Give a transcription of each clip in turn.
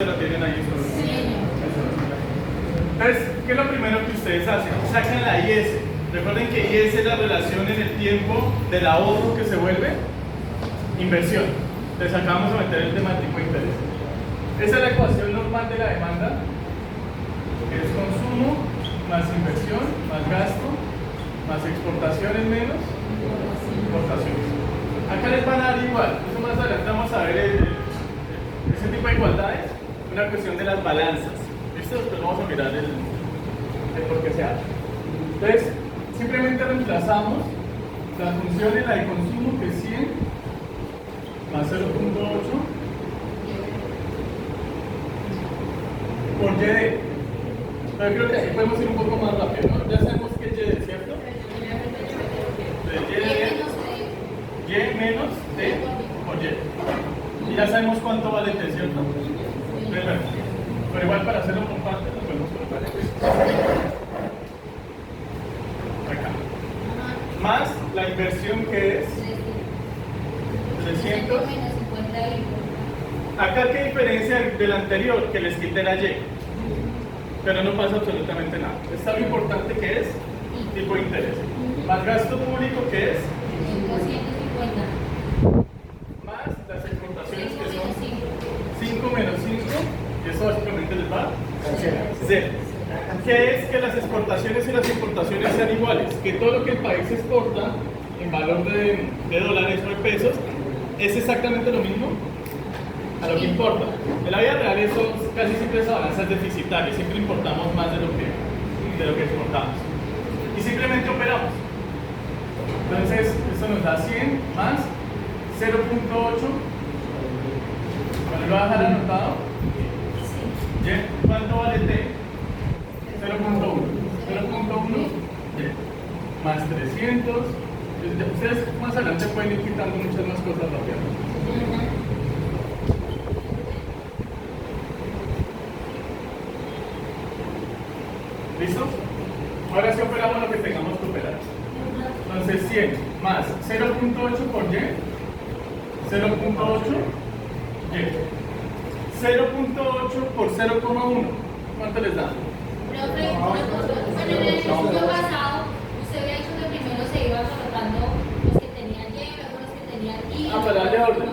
Lo tienen ahí sobre. Entonces, ¿qué es lo primero que ustedes hacen? Sacan la IS. Recuerden que IS es la relación en el tiempo del ahorro que se vuelve inversión. Entonces acá vamos a meter el tema del tipo de interés. Esa es la ecuación normal de la demanda, que es consumo más inversión más gasto más exportaciones menos importaciones. Acá les van a dar igual. Eso más adelante vamos a ver ese tipo de igualdades, una cuestión de las balanzas. ¿Listo? Después vamos a mirar el por qué se hace. Entonces, simplemente reemplazamos la función en la de consumo, que es 100 más 0.8 por YD. Pero creo que así podemos ir un poco más rápido, ¿no? Ya sabemos que es YD, ¿cierto? Y menos D por Y. Y ya sabemos cuánto vale T, ¿cierto? Pero igual para hacerlo con parte lo podemos colocar acá. Más la inversión, que es 300. Acá, ¿qué diferencia del anterior? Que les quité la Y. Pero no pasa absolutamente nada. Está lo importante, que es tipo de interés. Más gasto público, que es 150. Más las exportaciones, que son 5 menos 5, y eso básicamente les va a 0. ¿Qué es? Que las exportaciones y las importaciones sean iguales, que todo lo que el país exporta en valor de dólares o de pesos es exactamente lo mismo a lo que importa. En la vida real eso casi siempre esa balanza es deficitaria, siempre importamos más de lo que exportamos y simplemente operamos. Entonces esto nos da 100 más 0.8. ¿Cuál lo va a dejar anotado? ¿Y? ¿Cuánto vale T? 0.1. 0.1 Y más 300. Ustedes más adelante pueden ir quitando muchas más cosas rápidamente. ¿Listo? Ahora sí operamos lo que tengamos que operar. Entonces 100 más 0.8 por Y, 0.8 Y. 0.8 por 0,1. ¿Cuánto les da? Profe, en el ejercicio pasado, usted había dicho que primero se iba colocando los que tenían Y, luego los que tenían I. Para darle orden.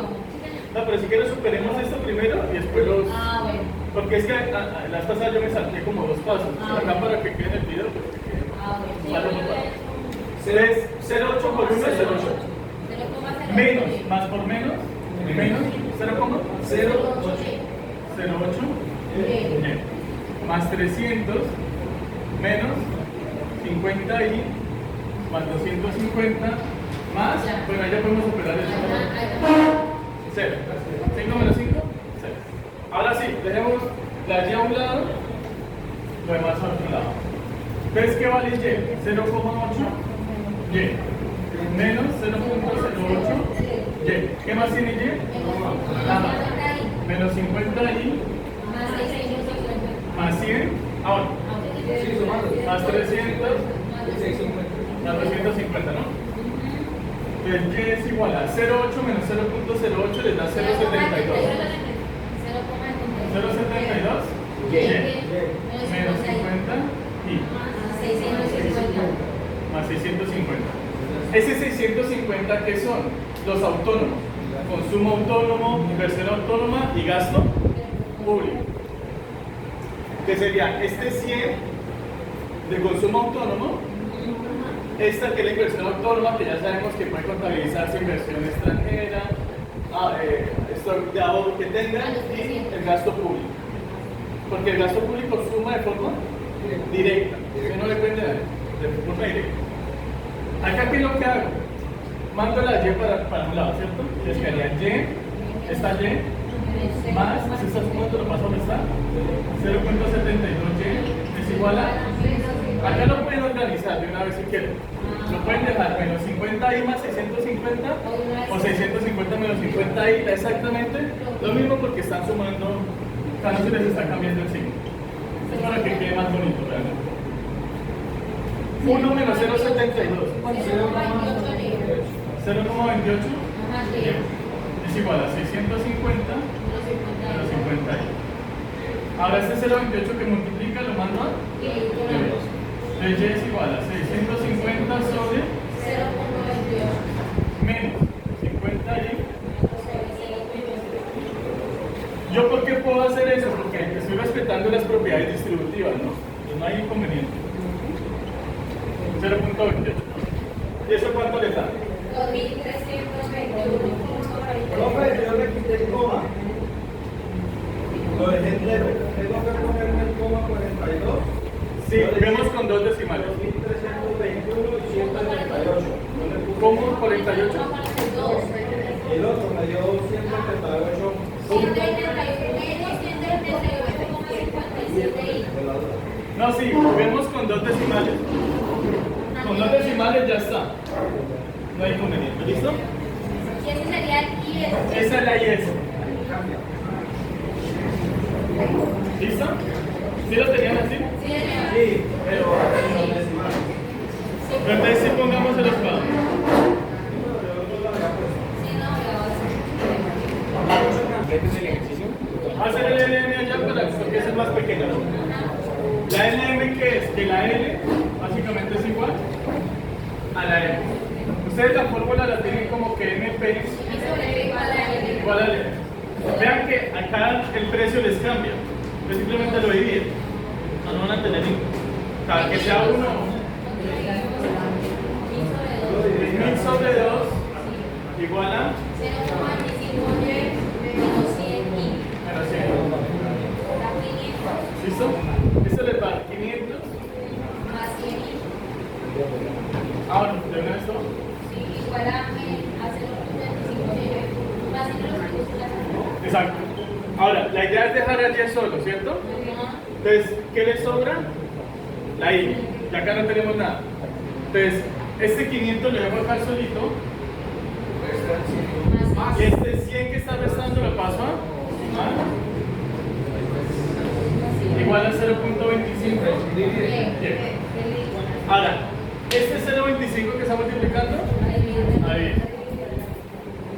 No, pero si quieres superemos esto primero y después los... Bueno. Porque es que la vez pasada yo me salté como 2 pasos. Acá para que quede en el video, pero que quede. Bueno. 0.8 por 1 es 0.8. Menos, más por menos, menos 0,08. 0.8 más 300 menos 50i más 250 más, bueno, ya podemos operar eso. 0. 5 menos 5, 0. Ahora sí, dejemos la Y a un lado, lo demás a otro lado. ¿Ves qué vale Y? 0,8 Y menos 0.08 Y. ¿Qué más tiene Y? Nada. Menos 50i más 100, ahora, más 300, más 250, ¿no? Entonces Y es igual a 0,8 menos 0.08 les da 0,72. 0,72 Y menos 50 y más 650. Ese 650, ¿qué son? Los autónomos. Consumo autónomo, inversión autónoma y gasto público. Que sería este 100 de consumo autónomo, esta que es la inversión autónoma, que ya sabemos que puede contabilizarse inversión extranjera, esto de ahorro que tenga, y el gasto público. Porque el gasto público suma de forma directa, que no depende de forma directa. Acá, ¿qué es lo que hago? Mando la Y para un lado, ¿cierto? Les quedaría Y, esta Y, más, si estás sumando, lo paso a donde está, 0.72Y es igual a... Acá lo pueden organizar de una vez si quieren. Lo pueden dejar menos 50i más 650 o 650 menos 50i, exactamente lo mismo, porque están sumando, cada vez les está cambiando el signo. Es para que quede más bonito realmente. 1 menos 0,72. 0,28 es igual a 650 menos 50i. Ahora este 0.28 que multiplica lo mando a Y y es igual a 650 sobre 0.28. menos 50 y... ¿Yo por qué puedo hacer eso? Porque estoy respetando las propiedades distributivas, ¿no? Y no hay inconveniente. 0.28. ¿Y eso cuánto le da? 2321. Profe, yo le quité el coma. Lo dejé entero. Tengo que ponerme el coma 42. Sí, vemos con dos decimales. 2321 y 138. ¿Cómo 48? El otro me dio 138. 138,57. No, sí, vemos con dos decimales. Con dos decimales ya está. No hay inconveniente. ¿Listo? Y ese sería el IS. Esa es la IS. ¿Listo? ¿Sí lo tenían así? Sí, señor. Sí, pero en los decimales. Pero entonces sí pongamos el espacio. Sí, no, Hacer el LM allá porque ese es más pequeño. La LM que es que la L básicamente es igual a la M. Ustedes la fórmula la tienen como que MP igual a L. Vean que acá el precio les cambia. Pues simplemente lo dividen. No van a tener cada que sea uno. 1000 sobre 2 igual a 0,25 menos 100 y menos 100. da 500 ¿Listo? Esto les va a 500. más 100 y Ahora, ¿de una esto? sí, igual a 0,25 más 100 los Exacto. Ahora, la idea es dejar a 10 solo, ¿cierto? Entonces, ¿qué le sobra? La I. Y acá no tenemos nada. Entonces, este 500 lo dejo acá solito. Y este 100 que está restando lo paso a igual a 0.25. Bien. Ahora, este 0.25 que está multiplicando, ahí.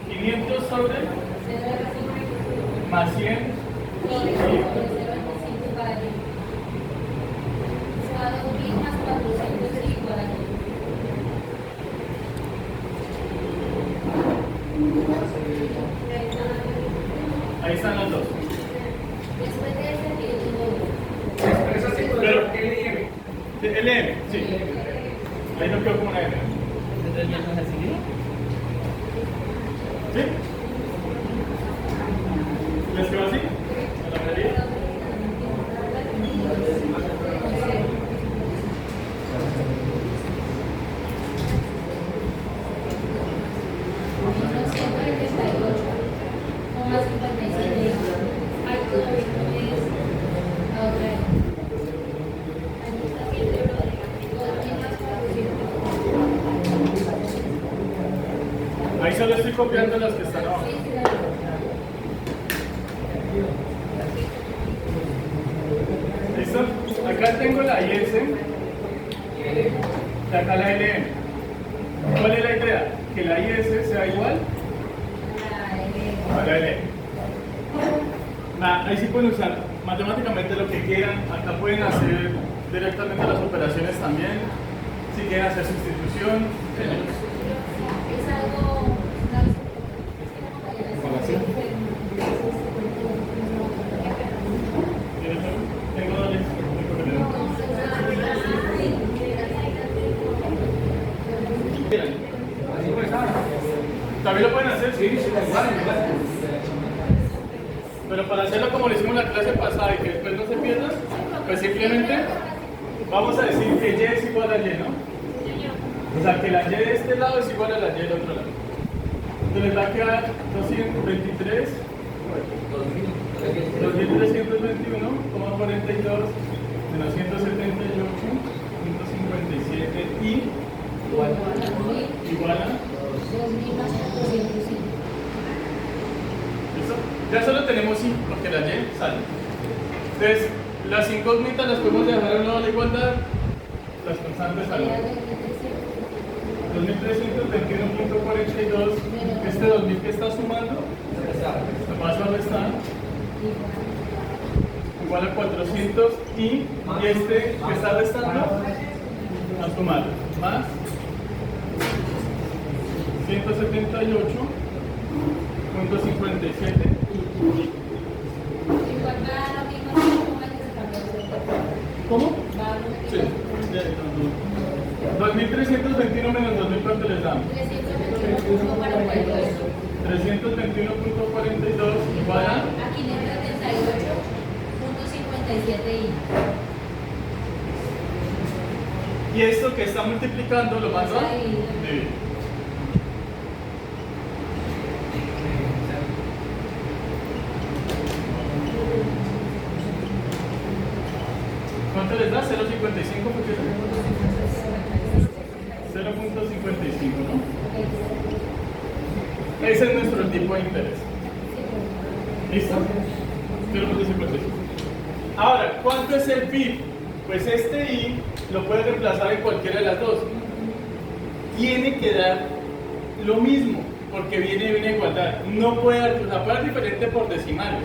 500 sobre más 100. Ahí están los dos. Después de ese tiene Pero LM, sí. Ahí no quedó como una M. ¿Sí? ¿Les quedó así? ¿En la mayoría? Ahí solo estoy copiando las que están abajo. ¿Listo? Acá tengo la IS y acá la LM. ¿Cuál es la idea? Que la IS sea igual a la LM. Ahí sí pueden usar matemáticamente lo que quieran. Acá pueden hacer directamente las operaciones también. Si quieren hacer sustitución. Es algo. Tengo dobles. También lo pueden hacer, sí. Pero para hacerlo como lo hicimos la clase pasada y que después no se pierda, pues simplemente vamos a decir que Y es igual a Y, ¿no? O sea, que la Y de este lado es igual a la Y del otro lado. Entonces les va a quedar 223, 2321,42 menos 178,157 y igual a 2.405. ¿listo? Ya solo tenemos I, porque la Y sale. Entonces, las incógnitas las podemos dejar a un lado de la igualdad, las constantes salen. 2321.42, este 2000 que está sumando, lo paso a restar, igual a 400 y este que está restando, a sumar, más 178.57. Igual va a lo mismo que se cambió. ¿Cómo? Va a lo mismo. Sí. 2.321 menos 2.000, ¿cuánto les damos? 321.42. 321.42 igual a... A 538.57 Y esto que está multiplicando lo mando a Dividido. dividir. ¿Cuánto les da? 0.55 porque 0.55, ¿no? Ese es nuestro tipo de interés. ¿Listo? 0.55. Ahora, ¿cuánto es el PIB? Pues este I lo puede reemplazar en cualquiera de las dos. Tiene que dar lo mismo, porque viene de una igualdad. No puede dar, o sea, puede dar diferente por decimales,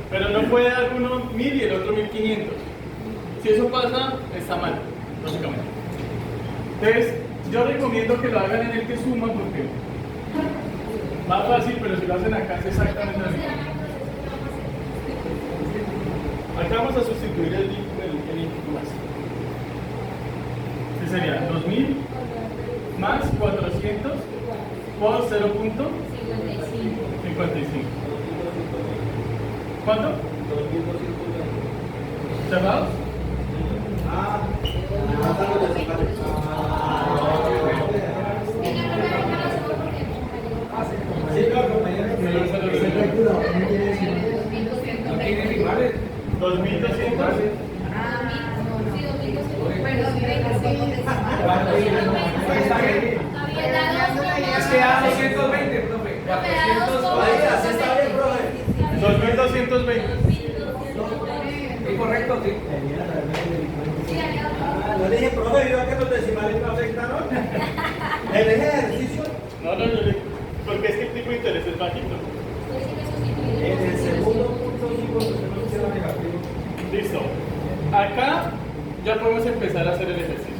pero no puede dar uno 1000 y el otro 1500. Si eso pasa, está mal, básicamente. Entonces, yo recomiendo que lo hagan en el que suma, porque más fácil, pero si lo hacen acá es exactamente lo mismo. Acá vamos a sustituir el input más. ¿Qué sería? 2000 más 400 por 0.55. ¿Cuánto? 2.200. ¿Cerrados? Sí, claro, compañero. 2200. Es que da 220, profe. 2220. Incorrecto, sí. Yo le dije, profe, yo que los decimales no afectaron. El ejercicio. No, porque es que el tipo de interés es bajito. En el segundo punto, sí, porque se nos queda negativo. Listo. Acá ya podemos empezar a hacer el ejercicio,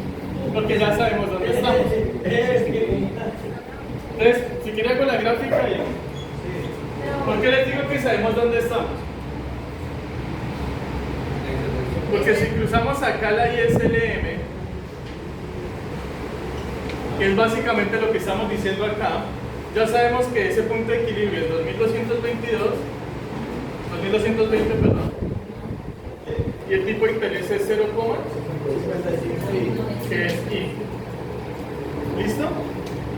porque ya sabemos dónde estamos. Entonces, si quieren hago la gráfica y... ¿Por qué les digo que sabemos dónde estamos? Porque si cruzamos acá la ISLM, que es básicamente lo que estamos diciendo acá, ya sabemos que ese punto de equilibrio es 2220, perdón, y el tipo de interés es 0, que es I. ¿Listo?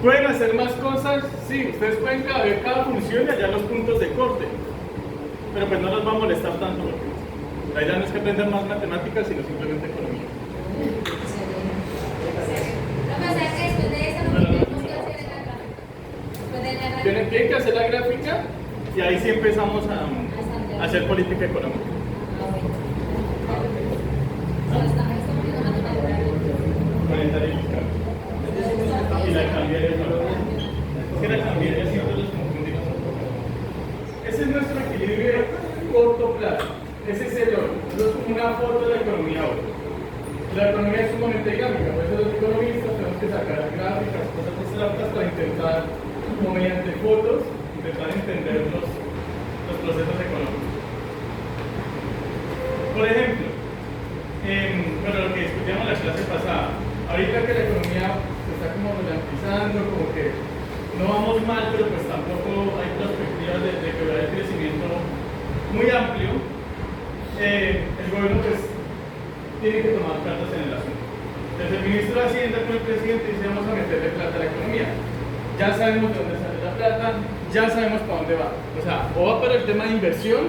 ¿Pueden hacer más cosas? Sí, ustedes pueden ver cada función y hallar los puntos de corte, pero pues no nos va a molestar tanto, porque la idea no es que aprendan más matemáticas, sino simplemente economía. Tienen que hacer la gráfica y ahí sí empezamos a hacer política económica. Monetaria y fiscal. Y la cambiaria es que la cambiaria siempre los confundimos. Ese es nuestro equilibrio de corto plazo. Ese es el oro. Eso es como una foto de la economía hoy. La economía es sumamente dinámica, por eso los economistas tenemos que sacar gráficas, cosas abstractas para intentar, como mediante fotos, intentar entender los procesos económicos. Por ejemplo, bueno, lo que discutíamos en la clase pasada, ahorita que la economía se está como ralentizando, como que no vamos mal, pero pues tampoco hay perspectivas de que va a haber crecimiento muy amplio, el gobierno pues tiene que tomar cartas en el asunto. Entonces el ministro de Hacienda con el presidente dice vamos a meterle plata a la economía. Ya sabemos de dónde sale la plata, ya sabemos para dónde va. O sea, o va para el tema de inversión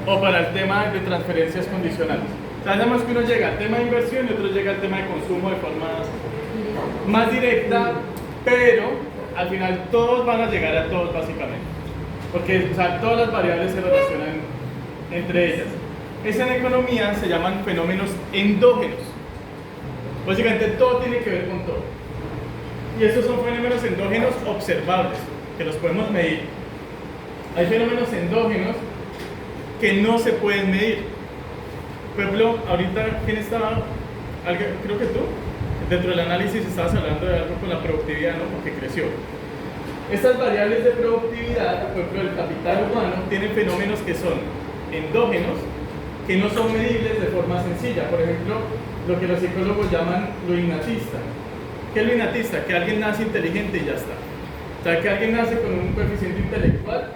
o para el tema de transferencias condicionales. O sea, sabemos que uno llega al tema de inversión y otro llega al tema de consumo de forma más directa, pero al final todos van a llegar a todos básicamente. Porque o sea, todas las variables se relacionan entre ellas. Eso en economía se llaman fenómenos endógenos. Básicamente todo tiene que ver con todo. Y estos son fenómenos endógenos observables, que los podemos medir. Hay fenómenos endógenos que no se pueden medir. Por ejemplo, ahorita, ¿quién estaba? Creo que tú, dentro del análisis estabas hablando de algo con la productividad, ¿no? Porque creció. Estas variables de productividad, por ejemplo, el capital humano, tienen fenómenos que son endógenos, que no son medibles de forma sencilla. Por ejemplo, lo que los psicólogos llaman lo innatista. ¿Qué es lo innatista? Que alguien nace inteligente y ya está. O sea, que alguien nace con un coeficiente intelectual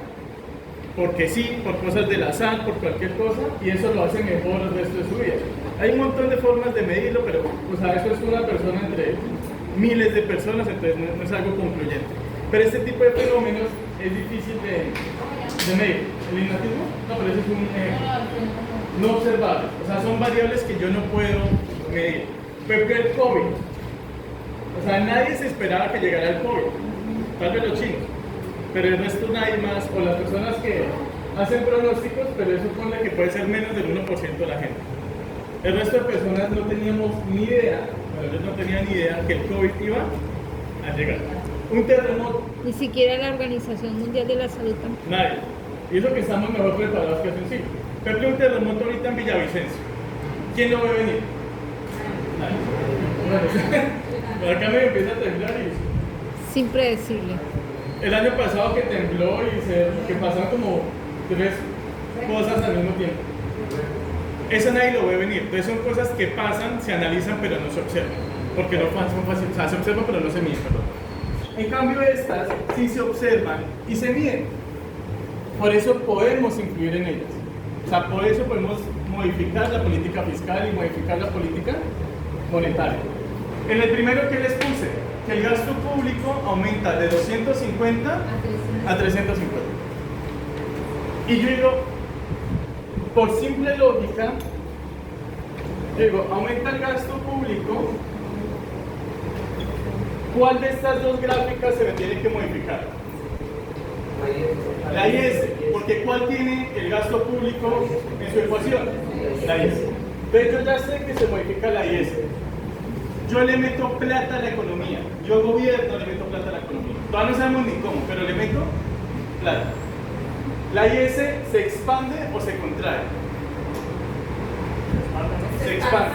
porque sí, por cosas del azar, por cualquier cosa, y eso lo hace mejor el resto de su vida. Hay un montón de formas de medirlo, pero o sea, eso es una persona entre miles de personas, entonces no es algo concluyente. Pero este tipo de fenómenos es difícil de medir. ¿El innatismo? No, pero eso es un no observable. O sea, son variables que yo no puedo medir. Pero el COVID. O sea, nadie se esperaba que llegara el COVID. Tal vez los chinos. Pero el resto nadie más. O las personas que hacen pronósticos, pero eso pone que puede ser menos del 1% de la gente. El resto de personas no teníamos ni idea, bueno, ellos no tenían ni idea que el COVID iba a llegar. Un terremoto. Ni siquiera la Organización Mundial de la Salud tampoco. Nadie. Y eso que estamos mejor preparados que hace un siglo. Por ejemplo, un terremoto ahorita en Villavicencio. ¿Quién lo ve venir? Nadie. Bueno, por acá me empieza a temblar y... Sin predecible. El año pasado que tembló y que pasaron como 3 cosas al mismo tiempo. Eso nadie lo ve venir. Entonces son cosas que pasan, se analizan, pero no se observan. Porque no son fáciles. O sea, se observan, pero no se miden, perdón. En cambio, estas sí se observan y se miden. Por eso podemos influir en ellas. O sea, por eso podemos modificar la política fiscal y modificar la política monetaria. En el primero que les puse, que el gasto público aumenta de 250 a 350. Y yo digo, por simple lógica, digo, aumenta el gasto público, ¿cuál de estas dos gráficas se me tiene que modificar? La IS, porque ¿cuál tiene el gasto público en su ecuación? La IS. Entonces yo ya sé que se modifica la IS. Yo le meto plata a la economía, yo gobierno le meto plata a la economía. Todavía no sabemos ni cómo, pero le meto plata. ¿La IS se expande o se contrae? Se expande.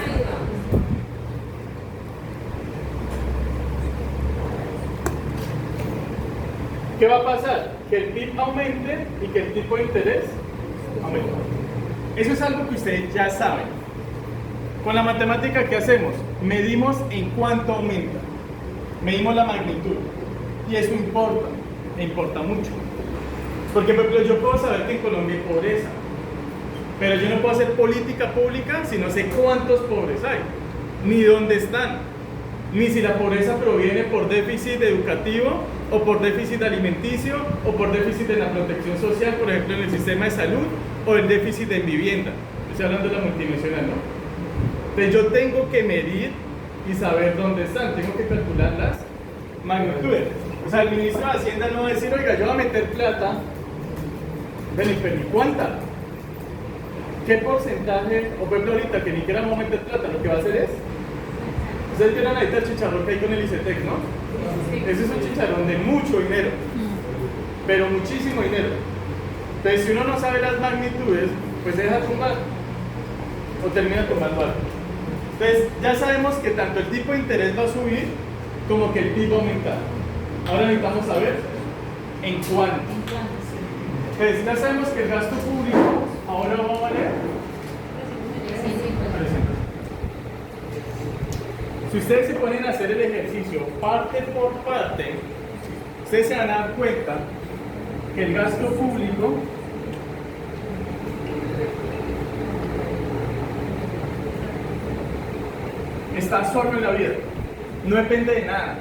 ¿Qué va a pasar? Que el PIB aumente y que el tipo de interés aumente. Eso es algo que ustedes ya saben. Con la matemática, ¿qué hacemos? Medimos en cuánto aumenta. Medimos la magnitud. Y eso importa, e importa mucho. Porque, por ejemplo, yo puedo saber que en Colombia hay pobreza, pero yo no puedo hacer política pública si no sé cuántos pobres hay, ni dónde están, ni si la pobreza proviene por déficit educativo, o por déficit alimenticio, o por déficit en la protección social, por ejemplo, en el sistema de salud, o el déficit en vivienda. Estoy hablando de la multinacional, ¿no? Entonces yo tengo que medir y saber dónde están, tengo que calcular las magnitudes. O sea, el ministro de Hacienda no va a decir, oiga, yo voy a meter plata, pero ¿cuánta? ¿Qué porcentaje? O por ejemplo ahorita que ni siquiera vamos a meter plata, lo que va a hacer es, ustedes vieron ahorita el chicharrón que hay con el ICETEX, ¿no? Ese es un chicharrón de mucho dinero, pero muchísimo dinero. Entonces si uno no sabe las magnitudes, pues se deja tumbar, o termina tumbando algo. Entonces ya sabemos que tanto el tipo de interés va a subir, como que el PIB va a aumentar. Ahora necesitamos saber en cuánto. Entonces ya sabemos que el gasto público ahora va a valer 300. Si ustedes se ponen a hacer el ejercicio parte por parte, ustedes se van a dar cuenta que el gasto público está solo en la vida, no depende de nada.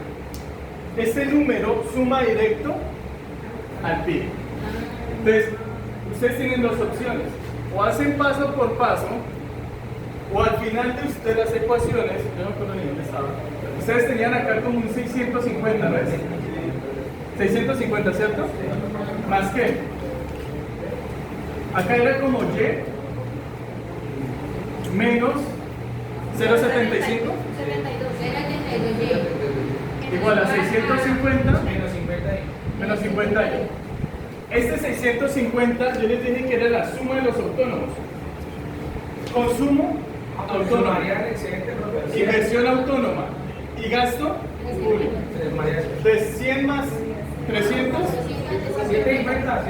Este número suma directo al PIB. Entonces, ustedes tienen dos opciones: o hacen paso por paso, o al final de ustedes las ecuaciones, yo no recuerdo ni dónde estaba, ustedes tenían acá como un 650, ¿no es? 650, ¿cierto? ¿Más qué? Acá era como Y menos 0.75 igual a 650 menos 50. Este 650 yo les dije que era la suma de los autónomos. Consumo autónomo, inversión autónoma y gasto público. Entonces 100 más 300, 750.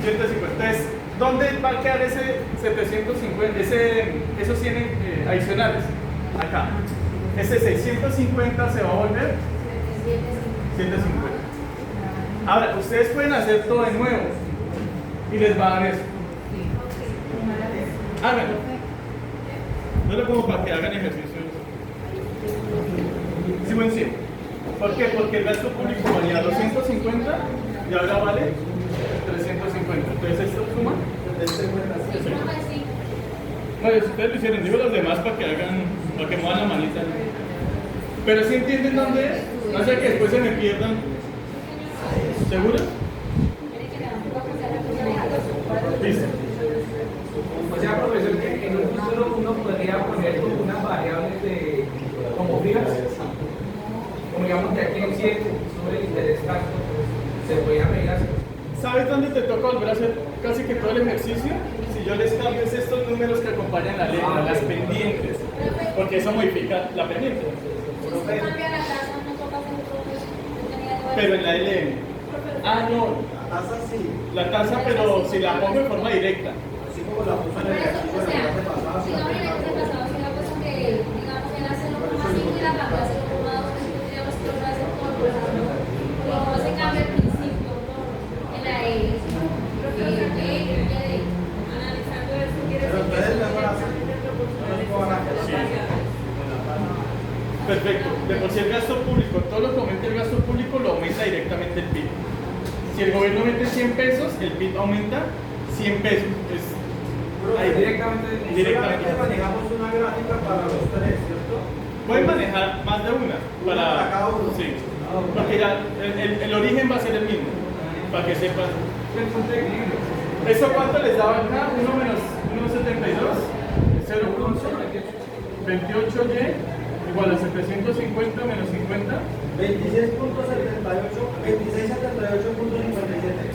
150. Entonces, ¿dónde va a quedar ese 750, esos 100 adicionales? Acá. Ese 650 se va a volver 750. Ahora, ustedes pueden hacer todo de nuevo y les va a dar eso. Háganlo. No lo pongo para que hagan ejercicios. Sí, buen sí. ¿Por qué? Porque el gasto público valía 250 y ahora vale 350. Entonces, ¿esto suma? Bueno, si ustedes lo hicieron, digo los demás para que hagan, para que muevan la manita. Pero si entienden dónde es, no sea que después se me pierdan. ¿Seguro? Listo. O sea, profesor, que en un futuro uno podría poner como unas variables de como filas, como digamos que aquí en 100 sobre el interés tanto, se podría medir así. ¿Sabes dónde te toca volver a hacer casi que todo el ejercicio? Si yo les cambio es estos números que acompañan la letra, las pendientes, porque eso modifica la pendiente. Pero en la LM. Ah, no. La tasa sí. La tasa, pero si la pongo en forma directa. Así como la puso en el ejercicio de la clase pasada. Digamos en el clase pasado, si la cosa que, digamos, él hace 0,5 y la cambia a 0,2, tendríamos que hacer todo el proceso. Pero no se cambia el principio en la E. Analizando eso, quiere Pero ustedes mejor hacen. Perfecto. De por sí el gasto público, todo lo que aumente el gasto público lo aumenta directamente el PIB. Si el gobierno mete 100 pesos, el PIB aumenta 100 pesos. Ahí Directamente manejamos una gráfica para los tres, ¿cierto? Pueden manejar más de una Para cada uno. Sí. Porque ya el origen va a ser el mismo. Para que sepan. ¿Eso cuánto les daba acá? 1 menos 1,72. 0,28y igual a 750 menos 50. 26.78, 2678.57.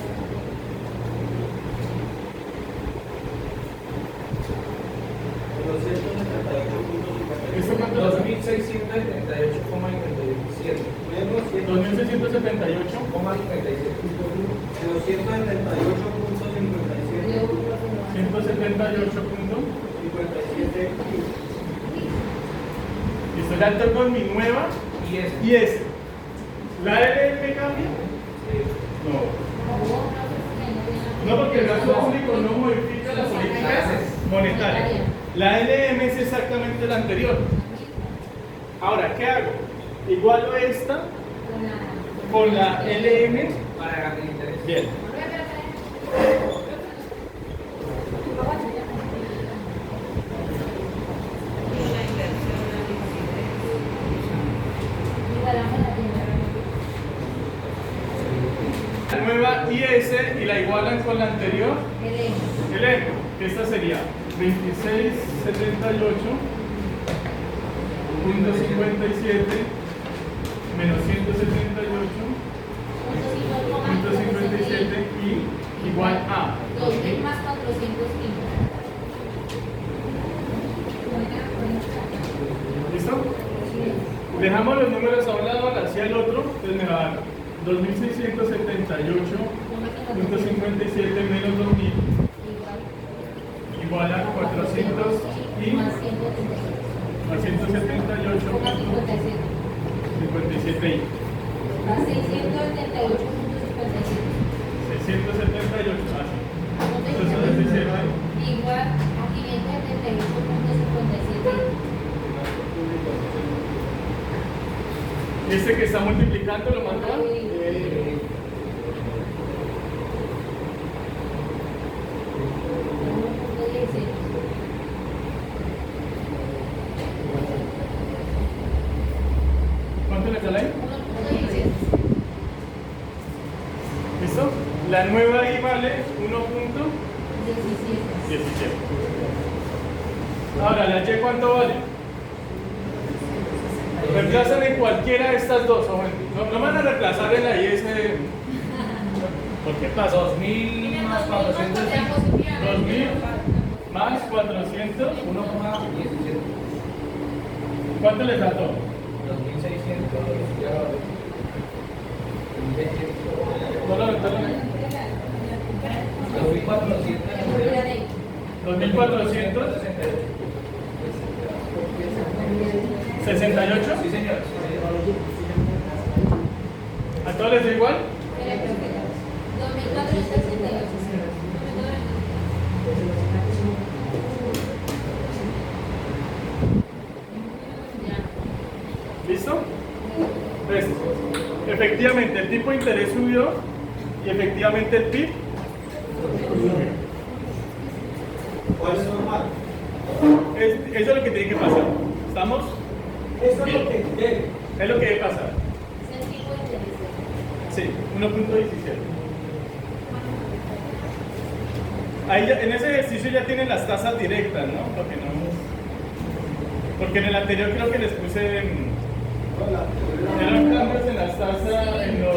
¿Esto cuánto? 2678,57. 2678. 178 puntos. 178.57. Y estoy ya tengo mi nueva y ese. ¿La LM cambia? No. No, porque el gasto público no modifica la política monetaria. La LM es exactamente la anterior. Ahora, ¿qué hago? Igualo esta con la LM. Para ganar interés. Bien. La nueva IS y la igualan con la anterior. LM, que esta sería 2678.57 menos 178.57 y igual a 2000 más 415. ¿Listo? Dejamos los números a un lado, hacia el otro, entonces me va a dar 2678.57 menos 2000 igual a 400 y más 178.57 y más 678.57. 678, así. Entonces, Igual a 578.57. este que está multiplicando lo mandó. ¿Cuánto le sale ahí? ¿Listo? La nueva ahí vale 1.17. Ahora, ¿la Y cuánto vale? Reemplazan en cualquiera de estas dos, ojo, no van a reemplazar en la Y ese. ¿Por qué pasa? 2.000 más 400. 2.000 más 400. 1,17. ¿Cuánto le faltó? 2.600. Ya. No lo 2.400. 2.400. 68. Sí, señor. ¿A todos les da igual? ¿Listo? Entonces, efectivamente el tipo de interés subió y efectivamente el PIB ¿Cuál es normal? eso es lo que tiene que pasar. ¿Estamos? Eso es lo que debe. Es lo que debe pasar. Sí, 1.17. Ahí en ese ejercicio ya tienen las tasas directas, ¿no? Porque en el anterior creo que les puse eran cambios en las tasas, en los...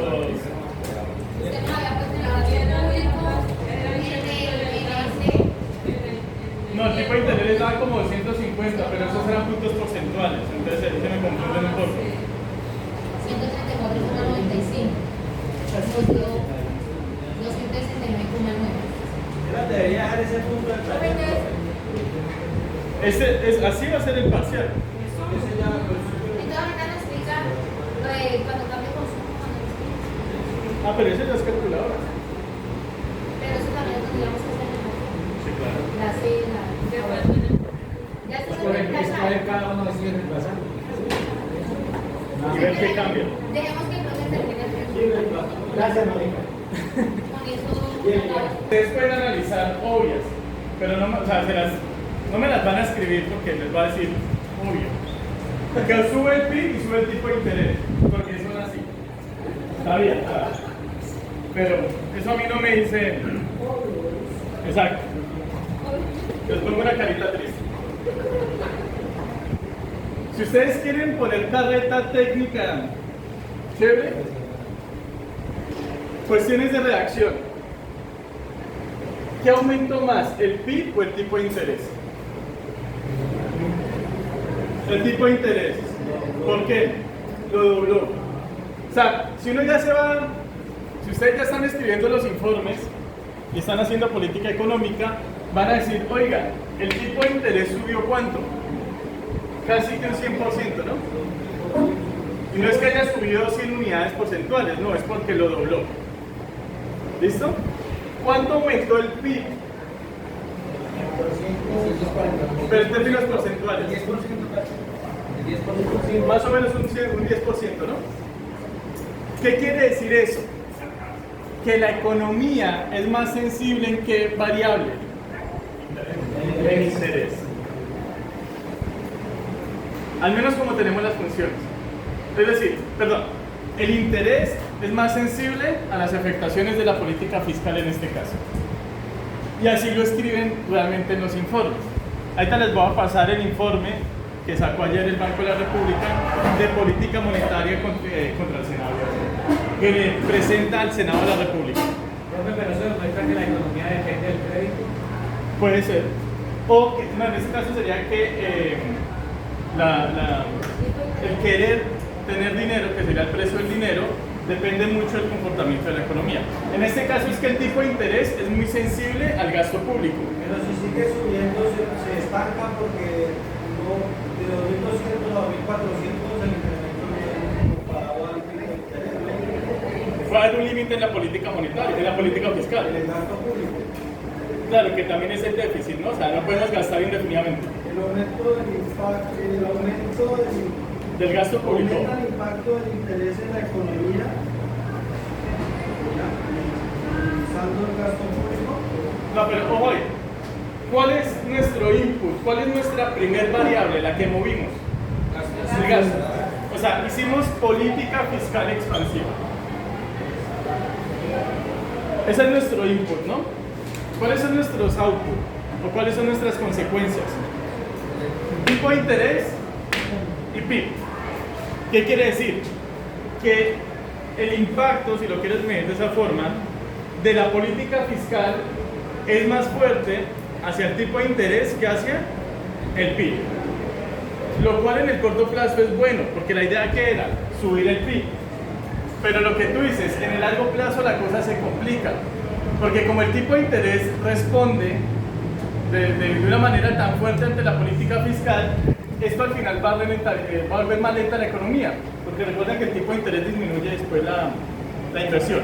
No, el tipo de interés daba como 250, pero esos eran puntos porcentuales, entonces ahí se me confunden un poco. 269,9. Debería dejar ese punto de Así va a ser el parcial. Ese ya, pues, Entonces ahorita nos explica lo de cuando cambia consumo, cuando nos explica. Ah, pero ese ya es calculadora. Pero eso también lo tendríamos que hacer en Sí, claro. la cena. Ya se Por ejemplo, extraer cada uno de esos reemplazando. Y ver qué cambia. Dejemos que el profe termine el gracias, Mónica. con eso. Ustedes pueden analizar obvias, pero no, o sea, no me las van a escribir porque les va a decir obvio. Que sube el PIB y sube el tipo de interés, porque son así. Está bien, está. Pero eso a mí no me dice. Exacto. Les pongo una carita triste. Si ustedes quieren poner carreta técnica chévere, cuestiones de redacción. ¿Qué aumentó más, el PIB o el tipo de interés? El tipo de interés. ¿Por qué? Lo dobló. O sea, si uno ya se va, si ustedes ya están escribiendo los informes y están haciendo política económica, van a decir, oiga, el tipo de interés subió ¿cuánto? Casi que un 100%, ¿no? Y no es que haya subido 100 unidades porcentuales, no, es porque lo dobló. ¿Listo? ¿Cuánto aumentó el PIB? Pero en términos porcentuales. 10%. El 10%. Más o menos un 10%, ¿no? ¿Qué quiere decir eso? Que la economía es más sensible en qué variable? En interés. Al menos como tenemos las funciones. Es decir, perdón, el interés es más sensible a las afectaciones de la política fiscal en este caso. Y así lo escriben realmente en los informes. Ahorita les voy a pasar el informe que sacó ayer el Banco de la República de política monetaria contra el Senado, que le presenta al Senado de la República. Profe, pero eso demuestra que la economía depende del crédito. Puede ser. O que, no, en este caso sería que el querer tener dinero, que sería el precio del dinero, depende mucho del comportamiento de la economía. En este caso es que el tipo de interés es muy sensible al gasto público. Pero si sigue subiendo, se estanca porque de 2.200 a 2.400 el incremento no comparado al tipo de interés, ¿no? Va a haber un límite en la política monetaria, en la política fiscal. El gasto público. Claro, que también es el déficit, ¿no? O sea, no podemos gastar indefinidamente. El aumento Del gasto público. aumenta el impacto del interés en la economía, minimizando el gasto público. No, pero ojo ahí. ¿Cuál es nuestro input? ¿Cuál es nuestra primer variable, la que movimos? El gasto. O sea, hicimos política fiscal expansiva. Ese es nuestro input, ¿no? ¿Cuáles son nuestros outputs? ¿O cuáles son nuestras consecuencias? Tipo de interés y PIB. ¿Qué quiere decir? Que el impacto, si lo quieres medir de esa forma, de la política fiscal es más fuerte hacia el tipo de interés que hacia el PIB. Lo cual en el corto plazo es bueno, porque la idea que era subir el PIB. Pero lo que tú dices, en el largo plazo la cosa se complica, porque como el tipo de interés responde de una manera tan fuerte ante la política fiscal, esto al final va a volver más lenta la economía, porque recuerden que el tipo de interés disminuye después la inversión.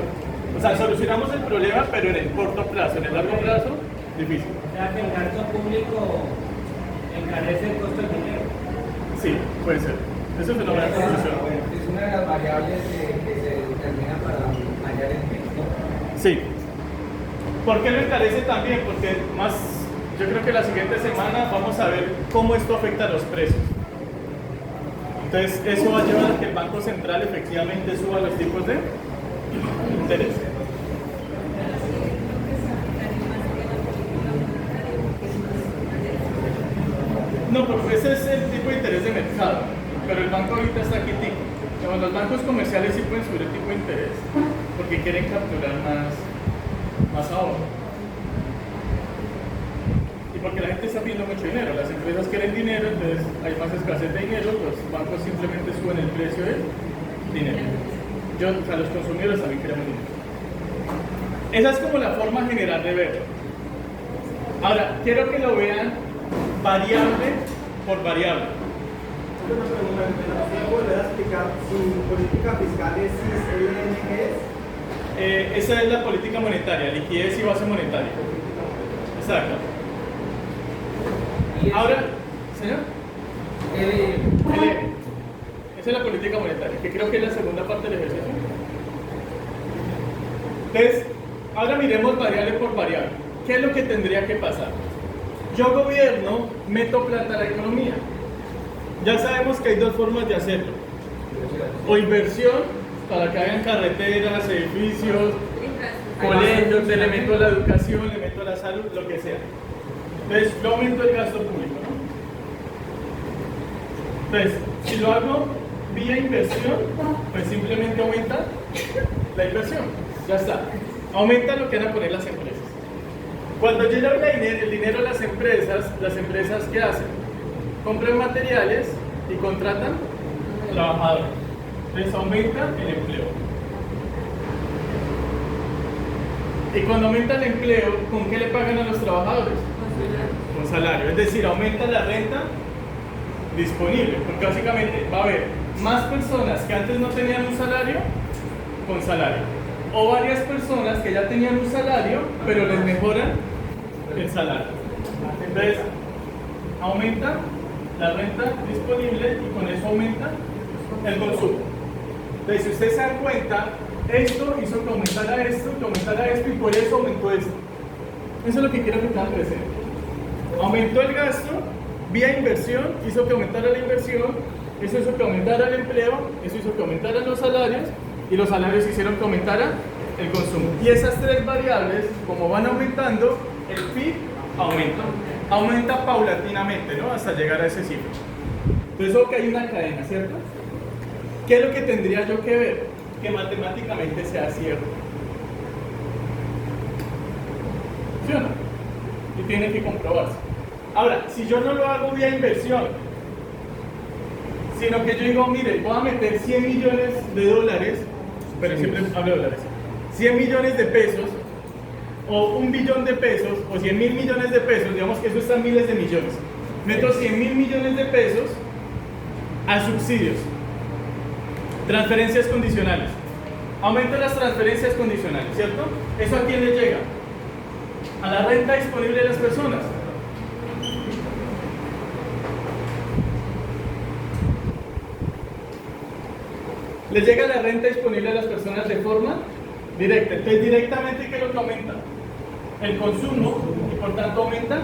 O sea, solucionamos el problema, pero en el corto plazo, en el largo plazo, difícil. O sea que el gasto público encarece el costo del dinero. Sí, puede ser. Eso es una buena conclusión. Es una de las variables que se determina para hallar el PIB, ¿no? Sí. ¿Por qué lo encarece también? Porque yo creo que la siguiente semana vamos a ver cómo esto afecta a los precios. Entonces, eso va a llevar a que el Banco Central efectivamente suba los tipos de interés. No, porque ese es el tipo de interés de mercado, pero el banco ahorita está quietico. Los bancos comerciales sí pueden subir el tipo de interés porque quieren capturar más ahorro. Y porque la gente está pidiendo mucho dinero, las empresas quieren dinero, entonces hay más escasez de dinero, los bancos simplemente suben el precio del dinero. Los consumidores también queremos dinero. Esa es como la forma general de verlo. Ahora, quiero que lo vean variable por variable. Una pregunta, ¿me volver a explicar si política fiscal es LN qué es? Esa es la política monetaria, liquidez y base monetaria. Exacto. Ahora, señor, esa es la política monetaria, que creo que es la segunda parte del ejercicio. Entonces, ahora miremos variable por variable. ¿Qué es lo que tendría que pasar? Yo gobierno, meto plata a la economía. Ya sabemos que hay dos formas de hacerlo. O inversión, para que hagan carreteras, edificios, colegios, le meto a la educación, le meto a la salud, lo que sea. Entonces, yo aumento el gasto público, ¿no? Entonces, si lo hago vía inversión, pues simplemente aumenta la inversión. Ya está. Aumenta lo que van a poner las empresas. Cuando yo le doy el dinero a las empresas ¿qué hacen? Compran materiales y contratan trabajadores. Entonces aumenta el empleo. Y cuando aumenta el empleo, ¿con qué le pagan a los trabajadores? Con salario. Es decir, aumenta la renta disponible, porque básicamente va a haber más personas que antes no tenían un salario con salario, o varias personas que ya tenían un salario pero les mejoran el salario. Entonces aumenta la renta disponible y con eso aumenta el consumo. Entonces, si ustedes se dan cuenta, esto hizo que aumentara esto y por eso aumentó esto. Eso es lo que quiero que tengan presente. Aumentó el gasto vía inversión, hizo que aumentara la inversión, eso hizo que aumentara el empleo, eso hizo que aumentaran los salarios y los salarios hicieron que aumentara el consumo. Y esas tres variables, como van aumentando, el PIB aumenta paulatinamente, ¿no? Hasta llegar a ese cifra. Entonces, que hay una cadena, ¿cierto? ¿Qué es lo que tendría yo que ver? Que matemáticamente sea cierto. ¿Sí o no? Y tiene que comprobarse. Ahora, si yo no lo hago vía inversión, sino que yo digo, mire, voy a meter 100 millones de dólares, pero siempre hablo de dólares, 100 millones de pesos, o 1 billón de pesos, o 100.000 millones de pesos, digamos que eso está en miles de millones. Meto 100.000 millones de pesos a subsidios, transferencias condicionales. Aumento las transferencias condicionales, ¿cierto? ¿Eso a quién le llega? A la renta disponible de las personas. Le llega la renta disponible a las personas de forma directa. Entonces, directamente, ¿qué es lo que aumenta? El consumo y por tanto aumenta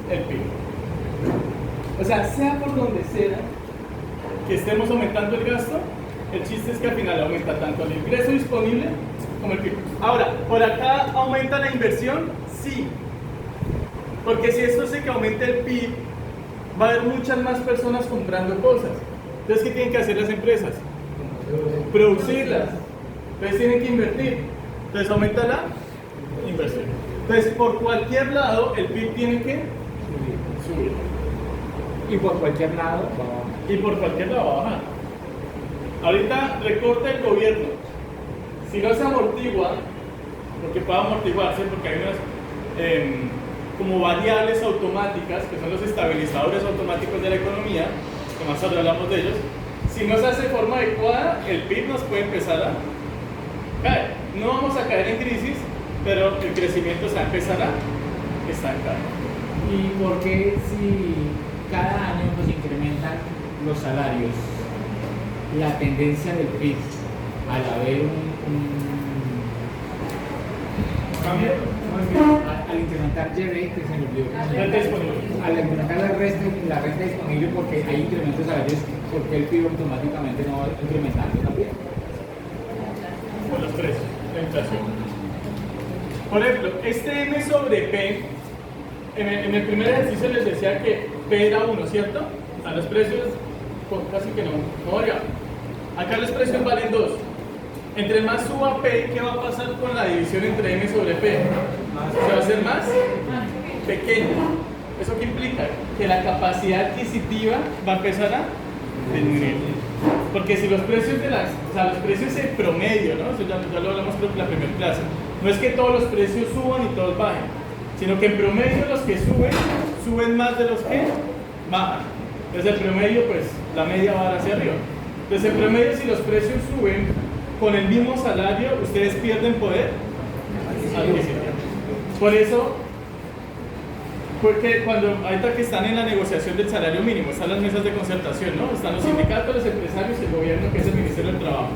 el PIB. O sea por donde sea que estemos aumentando el gasto, el chiste es que al final aumenta tanto el ingreso disponible como el PIB. Ahora, ¿por acá aumenta la inversión? Sí. Porque si esto hace que aumente el PIB, va a haber muchas más personas comprando cosas. Entonces, ¿qué tienen que hacer las empresas? Producirlas. Entonces tienen que invertir. Entonces aumenta la inversión. Entonces, por cualquier lado, el PIB tiene que subir. Y por cualquier lado va a bajar. Y por cualquier lado va a bajar. Ahorita recorta el gobierno. Si no se amortigua, porque puede amortiguarse, porque hay unas como variables automáticas, que son los estabilizadores automáticos de la economía, que más tarde hablamos de ellos. Si no se hace de forma adecuada, el PIB nos puede empezar a caer. No vamos a caer en crisis, pero el crecimiento se va a empezar a estancar. ¿Y por qué si cada año nos incrementan los salarios, la tendencia del PIB al haber al incrementar YB, que se me olvidó, Renta disponible. al incrementar la renta disponible porque hay incrementos salarios, porque el PIB automáticamente no va incrementando también? Por los precios, la inflación. Por ejemplo, este M sobre P, en el primer ejercicio les decía que P era 1, ¿cierto? A los precios pues, casi que no variaban. Acá los precios valen 2. Entre más suba P, ¿qué va a pasar con la división entre M sobre P? Se va a hacer más pequeño. ¿Eso qué implica? Que la capacidad adquisitiva va a empezar a disminuir. Porque si los precios los precios en promedio, ¿no? Eso ya lo hablamos creo que en la primera clase. No es que todos los precios suban y todos bajen, sino que en promedio los que suben más de los que bajan. Entonces el promedio, pues la media va hacia arriba. Entonces en promedio, si los precios suben con el mismo salario, ustedes pierden poder adquisitivo. Por eso, porque cuando ahorita que están en la negociación del salario mínimo, están las mesas de concertación, ¿no? Están los sindicatos, los empresarios y el gobierno, que es el Ministerio del Trabajo.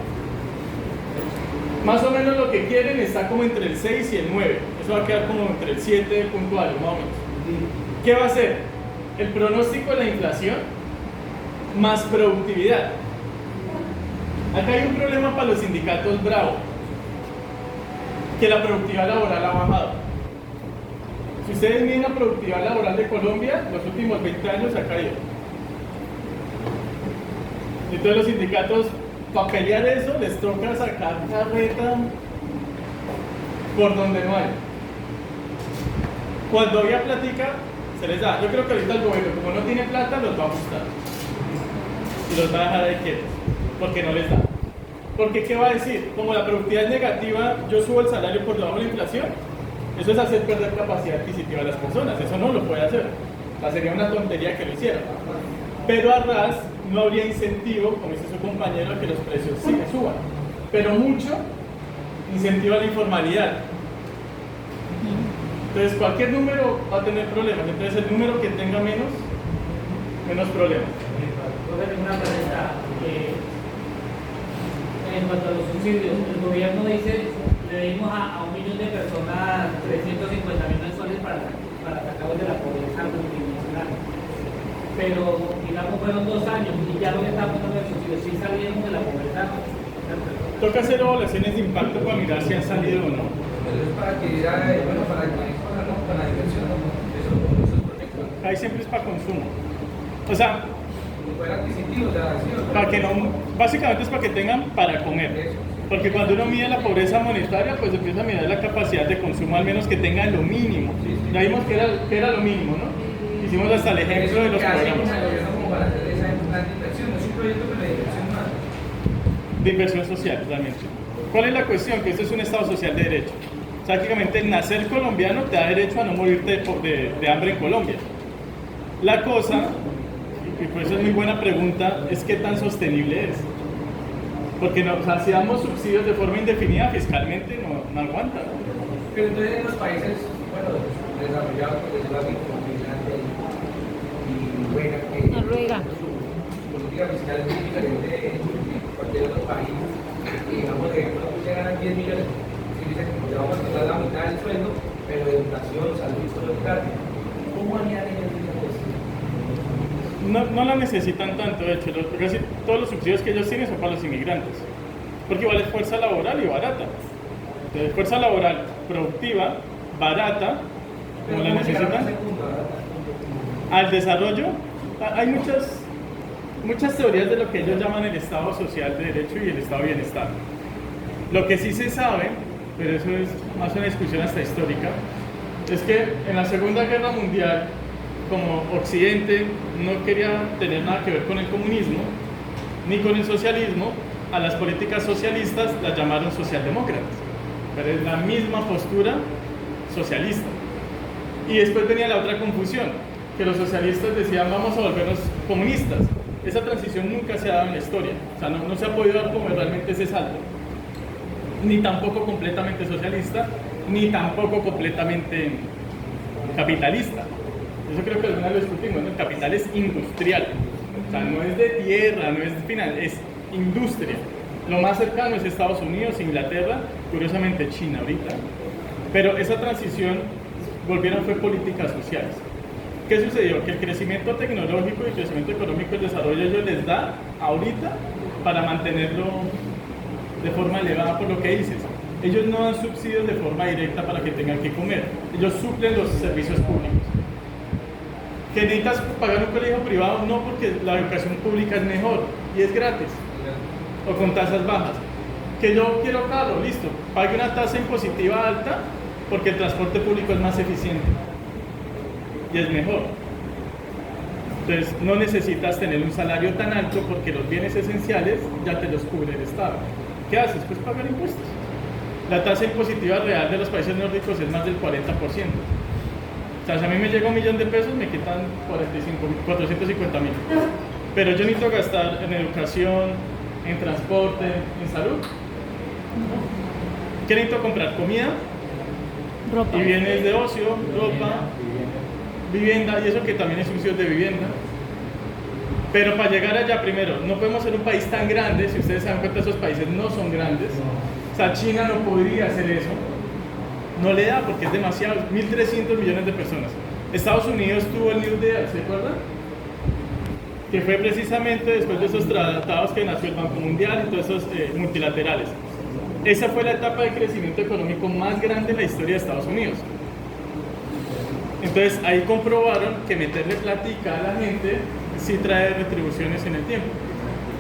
Más o menos lo que quieren está como entre el 6 y el 9. Eso va a quedar como entre el 7 puntual, más o menos. ¿Qué va a ser? El pronóstico de la inflación más productividad. Acá hay un problema para los sindicatos bravo, que la productividad laboral ha bajado. Si ustedes miden la productividad laboral de Colombia, los últimos 20 años ha caído. Entonces los sindicatos, para pelear eso, les toca sacar carreta por donde no hay. Cuando había plática, se les da. Yo creo que ahorita el gobierno, como no tiene plata, los va a ajustar. Y los va a dejar ahí quietos, porque no les da. Porque ¿qué va a decir? Como la productividad es negativa, yo subo el salario por debajo de la inflación. Eso es hacer perder capacidad adquisitiva a las personas. Eso no lo puede hacer. O sea, sería una tontería que lo hiciera. Pero a ras no habría incentivo, como dice su compañero, a que los precios sí suban. Pero mucho incentivo a la informalidad. Entonces cualquier número va a tener problemas. Entonces el número que tenga menos problemas. Yo tengo una pregunta. En cuanto a los subsidios, el gobierno dice le dimos a 1 millón de personas 350.000 mensuales para sacarlos de la pobreza multinacional. Pero, digamos, fueron 2 años y ya lo que estamos dando de subsidios, sí salieron de la pobreza. Toca hacer evaluaciones de impacto para mirar si han salido o no. Pero es para que para la inversión, esos proyectos. Ahí siempre es para consumo. O sea, Fuera adquisitivo, para que no, básicamente es para que tengan para comer. Porque cuando uno mide la pobreza monetaria, pues empieza a mirar la capacidad de consumo, al menos que tengan lo mínimo. Ya vimos que era lo mínimo, ¿no? Hicimos hasta el ejemplo de los programas. Como para hacer esa gran inversión, no es un proyecto de inversión más. De inversión social, realmente. ¿Cuál es la cuestión? Que esto es un Estado social de derecho. O sea, prácticamente el nacer colombiano te da derecho a no morirte de hambre en Colombia. La cosa, y por eso es muy buena pregunta, es qué tan sostenible es. Porque no, o sea, si damos subsidios de forma indefinida, fiscalmente no aguanta. Pero entonces en los países, desarrollados, por decirlo así, como Finlandia y Noruega. su política fiscal es muy diferente de cualquier otro país. Y digamos, de ejemplo, se ganan 10 millones, y dicen que te vamos a quitar la mitad del sueldo, pero educación, salud y todo es gratis. ¿Cómo harían ellos eso? No la necesitan tanto, de hecho, casi todos los subsidios que ellos tienen son para los inmigrantes, porque igual es fuerza laboral y barata. Entonces, fuerza laboral productiva, barata, como la necesitan, al desarrollo. Hay muchas teorías de lo que ellos llaman el Estado social de derecho y el Estado de bienestar. Lo que sí se sabe pero eso es más una discusión hasta histórica, es que en la Segunda Guerra Mundial, como Occidente no quería tener nada que ver con el comunismo ni con el socialismo, a las políticas socialistas las llamaron socialdemócratas, pero es la misma postura socialista. Y después venía la otra confusión, que los socialistas decían vamos a volvernos comunistas. Esa transición nunca se ha dado en la historia, o sea, no se ha podido dar como realmente ese salto, ni tampoco completamente socialista, ni tampoco completamente capitalista. Eso creo que alguna vez lo discutimos, ¿no? El capital es industrial, o sea, no es de tierra, no es final, es industria. Lo más cercano es Estados Unidos, Inglaterra, curiosamente China ahorita. Pero esa transición fue políticas sociales. ¿Qué sucedió? Que el crecimiento tecnológico y el crecimiento económico y el desarrollo ellos les da ahorita para mantenerlo de forma elevada por lo que dices. Ellos no dan subsidios de forma directa para que tengan que comer. Ellos suplen los servicios públicos. ¿Que necesitas pagar un colegio privado? No, porque la educación pública es mejor y es gratis o con tasas bajas. Que yo quiero carro, listo, pague una tasa impositiva alta porque el transporte público es más eficiente y es mejor. Entonces no necesitas tener un salario tan alto porque los bienes esenciales ya te los cubre el Estado. ¿Qué haces? Pues pagar impuestos. La tasa impositiva real de los países nórdicos es más del 40%. O sea, si a mí me llega $1.000.000, me quitan 450.000. Pero yo necesito gastar en educación, en transporte, en salud. ¿Qué necesito comprar? Comida, Ropa. y bienes de ocio, ropa, vivienda, y eso que también es subsidios de vivienda. Pero para llegar allá, primero, no podemos ser un país tan grande. Si ustedes se dan cuenta, esos países no son grandes. O sea, China no podría hacer eso. No le da porque es demasiado, 1.300 millones de personas. Estados Unidos tuvo el New Deal, ¿se acuerdan? Que fue precisamente después de esos tratados que nació el Banco Mundial y todos esos multilaterales. Esa fue la etapa de crecimiento económico más grande en la historia de Estados Unidos. Entonces ahí comprobaron que meterle platica a la gente sí trae retribuciones en el tiempo.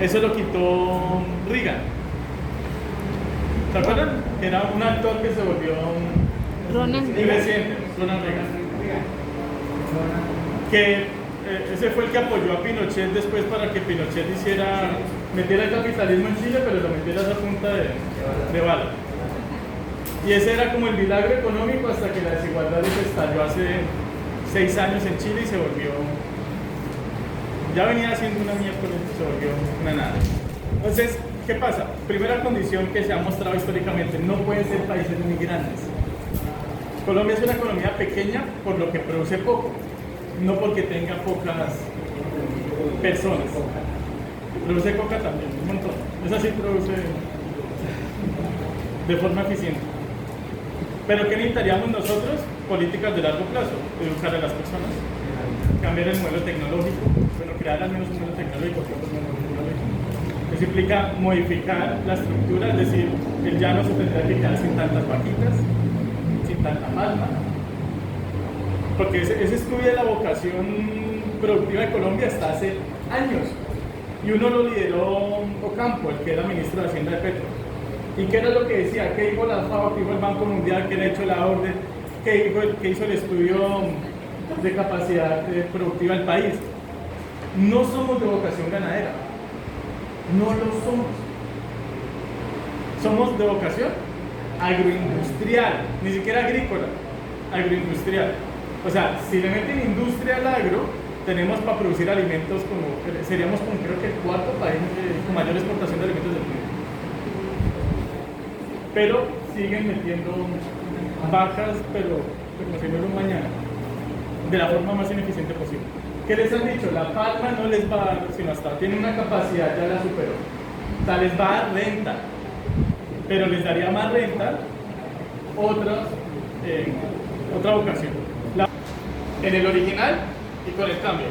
Eso lo quitó Reagan. ¿Se acuerdan? Que era un actor que se volvió Ronald y reciente, Ronald Reagan. Que ese fue el que apoyó a Pinochet después para que Pinochet metiera el capitalismo en Chile, pero lo metiera a esa punta de bala. Y ese era como el milagro económico hasta que la desigualdad se estalló hace 6 años en Chile y se volvió, ya venía haciendo una miércoles y se volvió una nada. Entonces, ¿qué pasa? Primera condición que se ha mostrado históricamente, no pueden ser países muy grandes. Colombia es una economía pequeña por lo que produce poco, no porque tenga pocas personas. Produce coca también, un montón. Esa sí produce de forma eficiente. Pero ¿qué necesitaríamos nosotros? Políticas de largo plazo, educar a las personas, cambiar el modelo tecnológico, bueno, crear al menos un modelo tecnológico. Eso implica modificar la estructura, es decir, el llano se tendría que quedar sin tantas vaquitas, sin tanta palma, porque ese estudio de la vocación productiva de Colombia está hace años, y uno lo lideró Ocampo, el que era ministro de Hacienda de Petro. ¿Y qué era lo que decía? ¿Qué dijo la FAO? ¿Qué dijo el Banco Mundial? ¿Qué ha hecho la orden? ¿Qué hizo el estudio de capacidad productiva del país? No somos de vocación ganadera. No lo somos. Somos de vocación agroindustrial, ni siquiera agrícola, agroindustrial. O sea, si le meten industria al agro, tenemos para producir alimentos seríamos como creo que el 4º país con mayor exportación de alimentos del mundo. Pero siguen metiendo vacas, pero como si no era un mañana, de la forma más ineficiente posible. ¿Qué les han dicho? La palma no les va a dar, sino hasta tiene una capacidad, ya la superó. O sea, les va a dar renta, pero les daría más renta otra vocación. En el original y con el cambio.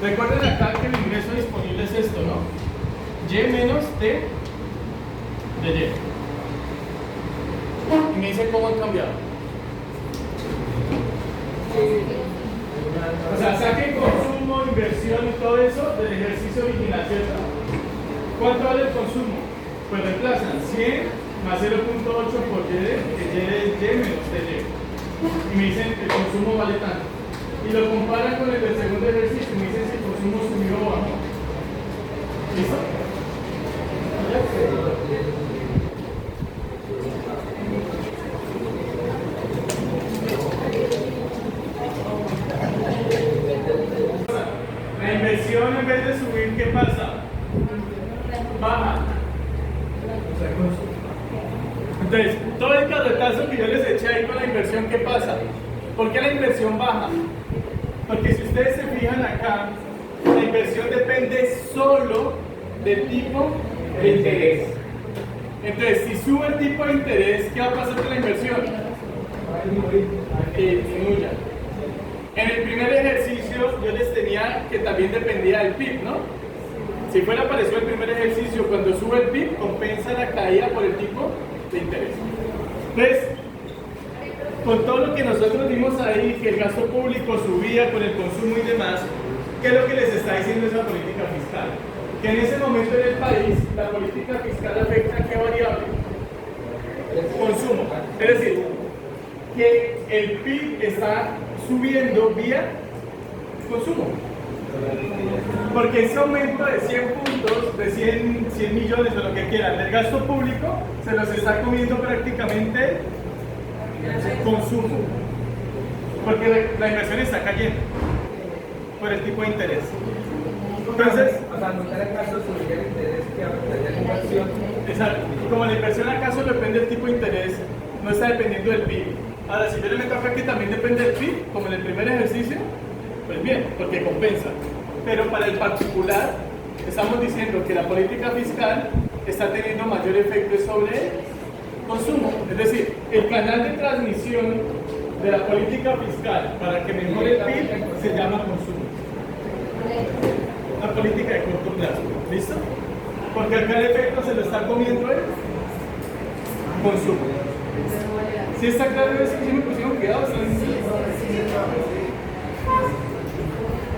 Recuerden acá que el ingreso disponible es esto, ¿no? Y menos T de Y. Y me dice cómo han cambiado. O sea, saquen consumo, inversión y todo eso del ejercicio original, ¿cierto? ¿Cuánto vale el consumo? Pues reemplazan 100 más 0.8 por Y, que Y es Y menos TY. Y me dicen el consumo vale tanto. Y lo comparan con el del segundo ejercicio y me dicen si el consumo subió o bajó. ¿Listo? La inversión en vez de subir, ¿qué pasa? Baja. Entonces, todo el carretazo que yo les eché ahí con la inversión, ¿qué pasa? ¿Por qué la inversión baja? Porque si ustedes se fijan acá, la inversión depende solo del tipo de interés. Entonces, si sube el tipo de interés, ¿qué va a pasar con la inversión? Que disminuya. En el primer ejercicio yo les tenía que también dependía del PIB, ¿no? Si fuera parecido el primer ejercicio, cuando sube el PIB, compensa la caída por el tipo de interés. Entonces, con todo lo que nosotros vimos ahí, que el gasto público subía con el consumo y demás, ¿qué es lo que les está diciendo esa política fiscal? Que en ese momento en el país, la política fiscal afecta a qué variable? Consumo. Es decir, que el PIB está subiendo vía consumo. Porque ese aumento de 100 puntos, de 100 millones, o lo que quieran, del gasto público, se los está comiendo prácticamente consumo. Porque la inversión está cayendo por el tipo de interés. Entonces, o sea, no está el caso de subir el interés que afectaría la inversión. exacto. Como la inversión acaso depende del tipo de interés, no está dependiendo del PIB. Ahora, si yo le meto acá que también depende del PIB, como en el primer ejercicio, pues bien, porque compensa. Pero para el particular, estamos diciendo que la política fiscal está teniendo mayor efecto sobre el consumo. Es decir, el canal de transmisión de la política fiscal para que mejore el PIB se llama consumo. Una política de corto plazo. ¿Listo? Porque acá el efecto se lo está comiendo el consumo. ¿Sí está claro eso? ¿Sí me pusieron cuidado?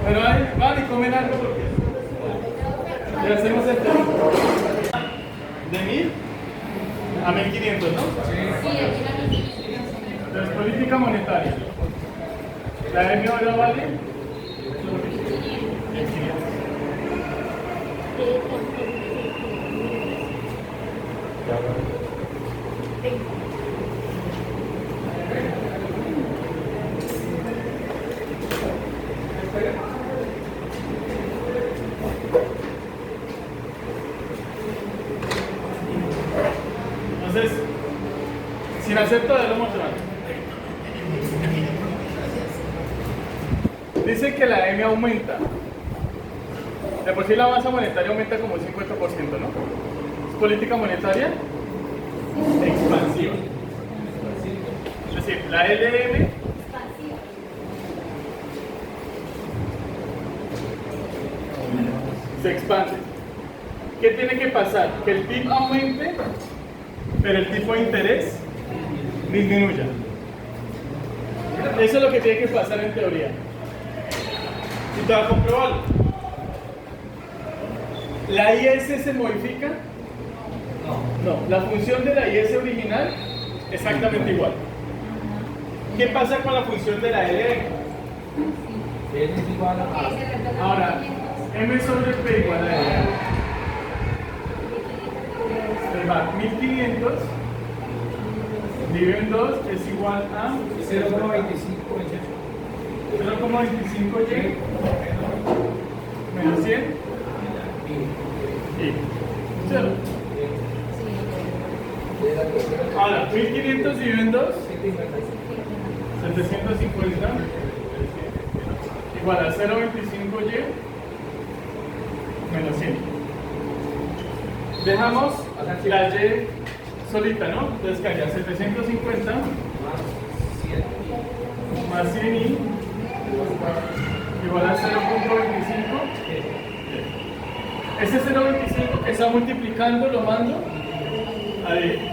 Pero ahí van y comen algo porque ya hacemos el tema. De 1000 a 1500, ¿no? Sí, aquí la misma. Entonces, política monetaria. La M ahora vale 1500. Entonces, sin hacer todo lo emocional. Dice que la M aumenta. De por sí la masa monetaria aumenta como el 50%, ¿no? ¿Es política monetaria? Expansiva. Es decir, la LM se expande. ¿Qué tiene que pasar? Que el PIB aumente, pero el tipo de interés disminuya. Eso es lo que tiene que pasar en teoría. Y te va a comprobarlo. ¿La IS se modifica? No. La función de la IS original exactamente igual. ¿Qué pasa con la función de la LM? Es igual a... Ahora, M sobre P igual a L. Entonces va 1500 dividido en 2 es igual a 0,25Y menos 100 y 0. Ahora, 1500 dividido en 2, 750 igual a 0,25Y menos 100. Dejamos la Y solita, ¿no? Entonces calla 750 más 100Y igual a 0,25. Ese 0,25 que está multiplicando lo mando ahí.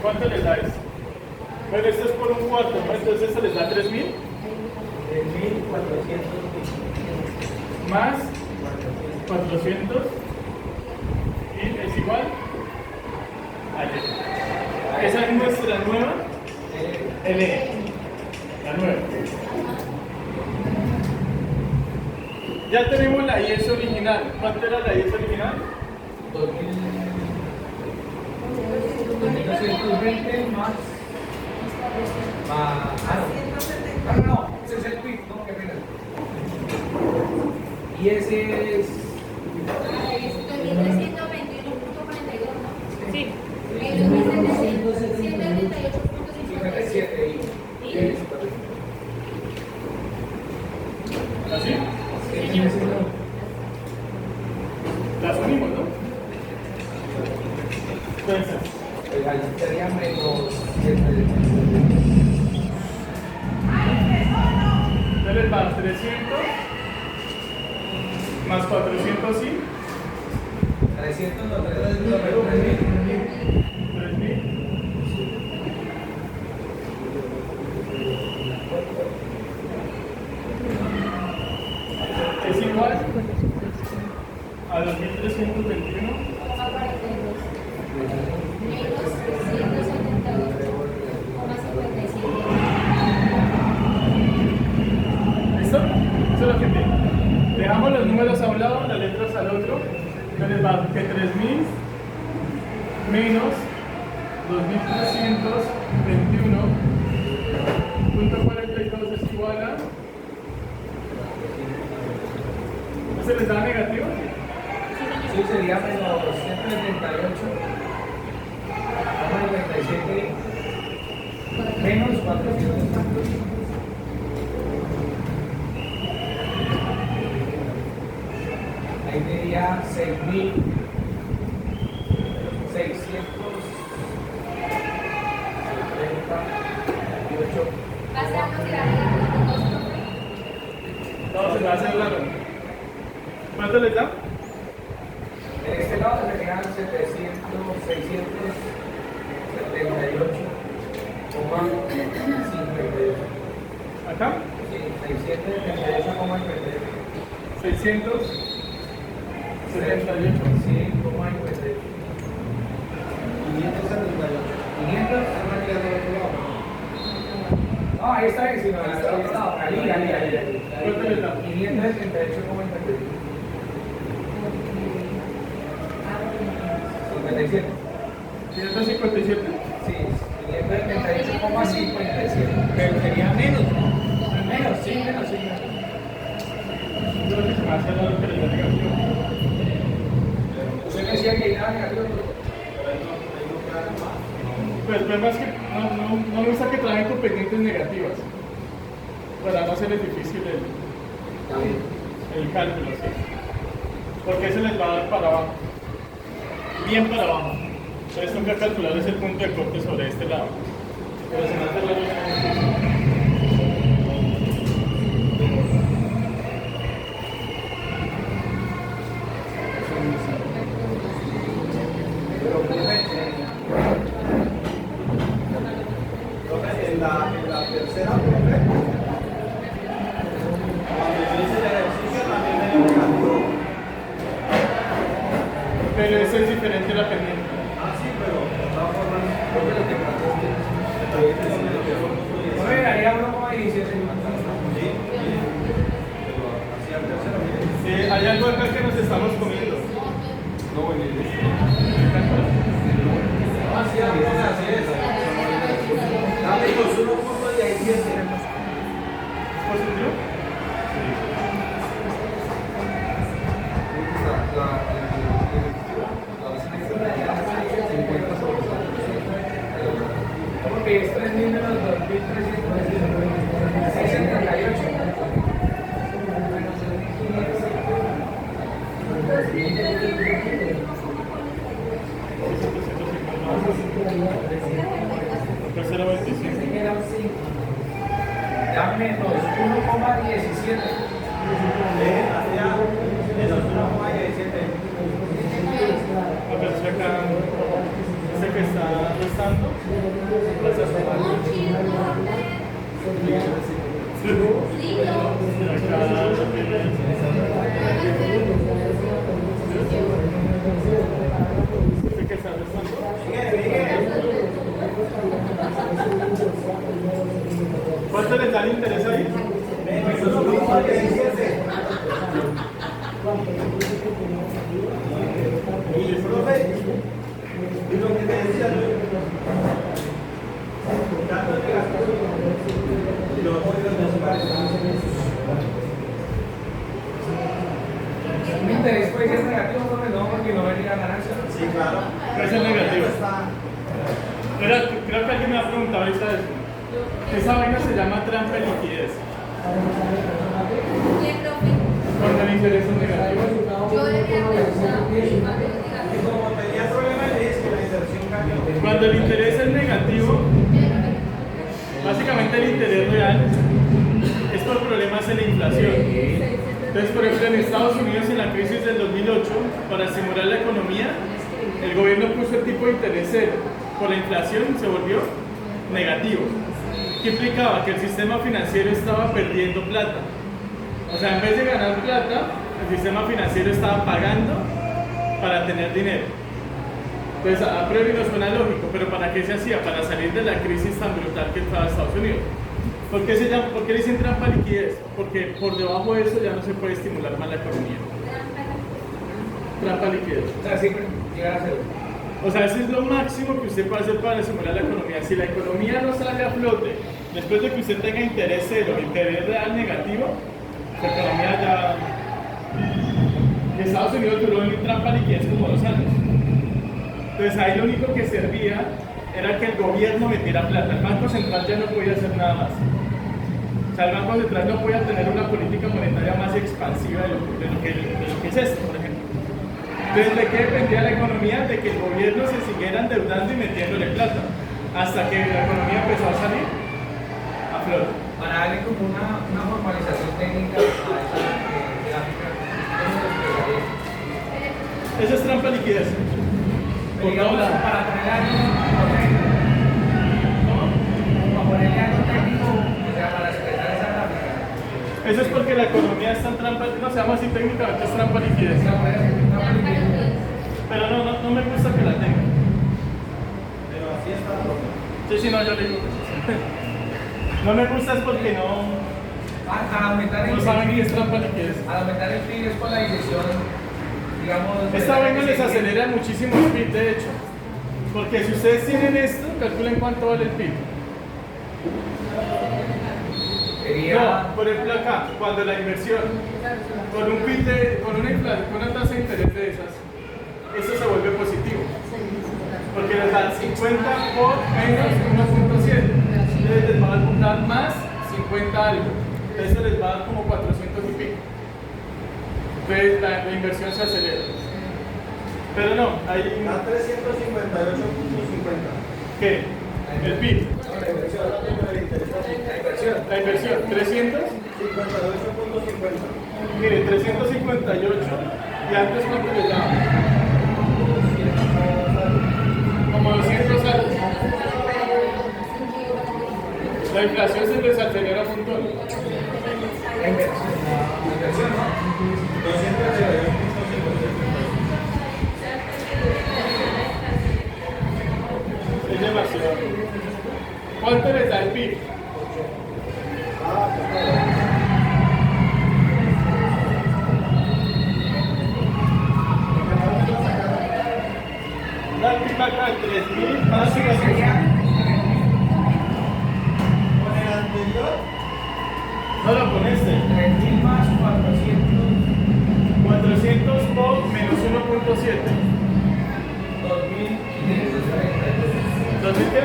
¿Cuánto les da eso? Pero esto es por un cuarto, ¿no? Entonces se les da 3.000 3.400 más 400 y es igual a Y. Esa es nuestra nueva LE. La nueva. Ya tenemos la IS original. ¿Cuánto era la IS original? 2220 más. No, ese es el PIB, no, qué pena. Y ese es. Esto es 1321.42, ¿no? Sí. El 2738.57. 57 y. ¿Así? Sí, Las unimos, ¿no? Entonces, ahí sería menos 7. entonces va 300 más 400 y 300 no, 300 no, 3.000. Es igual a 2.321. Menos 178.57. ¿Listo? Eso es lo que tiene. Dejamos los números a un lado, las letras al otro. Entonces va que 3.000 menos 2.321.42 es igual a. ¿No se les da negativo? Sí, sería menos 178. 97 menos 400. Ahí sería 6.638. Pasamos y la regla de costo. No, se va a hacer largo. ¿Cuánto les da? En este lado serían 678,58. Acá, Sí, 678,58. 678. Sí, 578. 500. No, ahí está bien, sino ahí está. Ahí. ¿Cuánto les da? 578,57. 57. 157. Sí, 578,57. Pero sería menos, ¿no? Menos, sí. Yo creo que se me hace raro que les da negativo. Usted me decía que era negativo. Pues más que no me gusta que trabajen con pendientes negativas. Para no hacerles difícil el cálculo, ¿sí? Porque se les va a dar para abajo. Bien para abajo. Entonces toca calcular ese punto de corte sobre este lado. Pero se me hace raro. En la tercera, profe, cuando yo hice el ejercicio también me dio negativo. Pero ese es diferente a la pendiente. Ah, sí, pero de todas formas, creo que lo que pasó es que todavía tengo menos que No me daría 1,17. Sí, pero hacia el tercero, mire. Sí, hay algo acá que nos estamos comiendo. No, bueno, así es. Dame los 1,17. ¿Positivo? Porque es 3.000 menos 2.300. 678. Tercero 25. Ya menos 1,17. Hacia menos 1,17. A ver si acá. Ese que está restando, vas a sumar. Ese que está restando. ¿Cuánto les da el interés ahí? Eso es lo mismo que dice ese. Y profe, y lo que te decía Luis, dándole gastos y los otros no se parecen. Mi interés puede ser negativo, profe, no, porque no venía ganancia. Sí, claro. Puede ser negativo. Está- Creo que alguien me ha preguntado ahorita eso. Esa vaina se llama trampa de liquidez. Bien, profe. Cuando el interés es negativo. Yo le había preguntado cuando es Y negativo. como tenía problemas, le dije que la inserción cambió. Cuando el interés es negativo, básicamente el interés real es por problemas en la inflación. Entonces, por ejemplo, en Estados Unidos en la crisis del 2008, para estimular la economía, el gobierno puso el tipo de interés cero. Por la inflación se volvió negativo. ¿Qué implicaba? Que el sistema financiero estaba perdiendo plata. O sea, en vez de ganar plata, el sistema financiero estaba pagando para tener dinero. Entonces, a priori no suena lógico, pero ¿para qué se hacía? Para salir de la crisis tan brutal que estaba Estados Unidos. ¿Por qué le dicen trampa liquidez? Porque por debajo de eso ya no se puede estimular más la economía. Trampa liquidez. O sea, siempre llegar a cero. O sea, eso es lo máximo que usted puede hacer para estimular la economía. Si la economía no sale a flote, después de que usted tenga interés cero, interés real negativo, la economía ya... Estados Unidos duró en trampa liquidez como 2 años. Entonces ahí lo único que servía era que el gobierno metiera plata. El Banco Central ya no podía hacer nada más. O sea, el Banco Central no podía tener una política monetaria más expansiva de lo que es esto, por ejemplo. Entonces, ¿de qué dependía la economía? De que el gobierno se siguiera endeudando y metiéndole plata, hasta que la economía empezó a salir a flote. Para darle como una formalización técnica a esa gráfica, ¿cómo se explicaría? Eso es trampa liquidez. Pero digamos, para poner algo técnico, o sea, para expresar esa gráfica. Eso es porque la economía está en trampa, no se llama así técnicamente, es trampa liquidez. Pero no me gusta que la tenga. Pero así está. Sí, no, yo le digo. No me gusta es porque no Al aumentar el saben qué es trampa liquidez. al aumentar el PIB es por la dirección, digamos. Esta vaina les acelera muchísimo el PIB, de hecho. Porque si ustedes tienen esto, calculen cuánto vale el PIB. Sería. No, por ejemplo acá, cuando la inversión, con un PIB con una tasa de interés de esas, eso se vuelve positivo. Porque les dan 50 por menos 1.7. Entonces les va a dar más 50 algo. Entonces eso les va a dar como 400 y pico. Entonces la inversión se acelera. Pero no, hay... Da 358.50. ¿Qué? El PIB. La inversión, La inversión, 300. 58.50. Mire, 358. ¿Y antes cuánto les daba? Como 200 algo. La inflación se les acelera un montón. La inversión, ¿no? 238.50. Es demasiado. ¿Cuánto les da el PIB? Da el PIB acá 3.000 más Sí, sería. Con el anterior, no lo pones 3.000 más 400. 400 por menos 1.7. 2.532. ¿2.000 qué?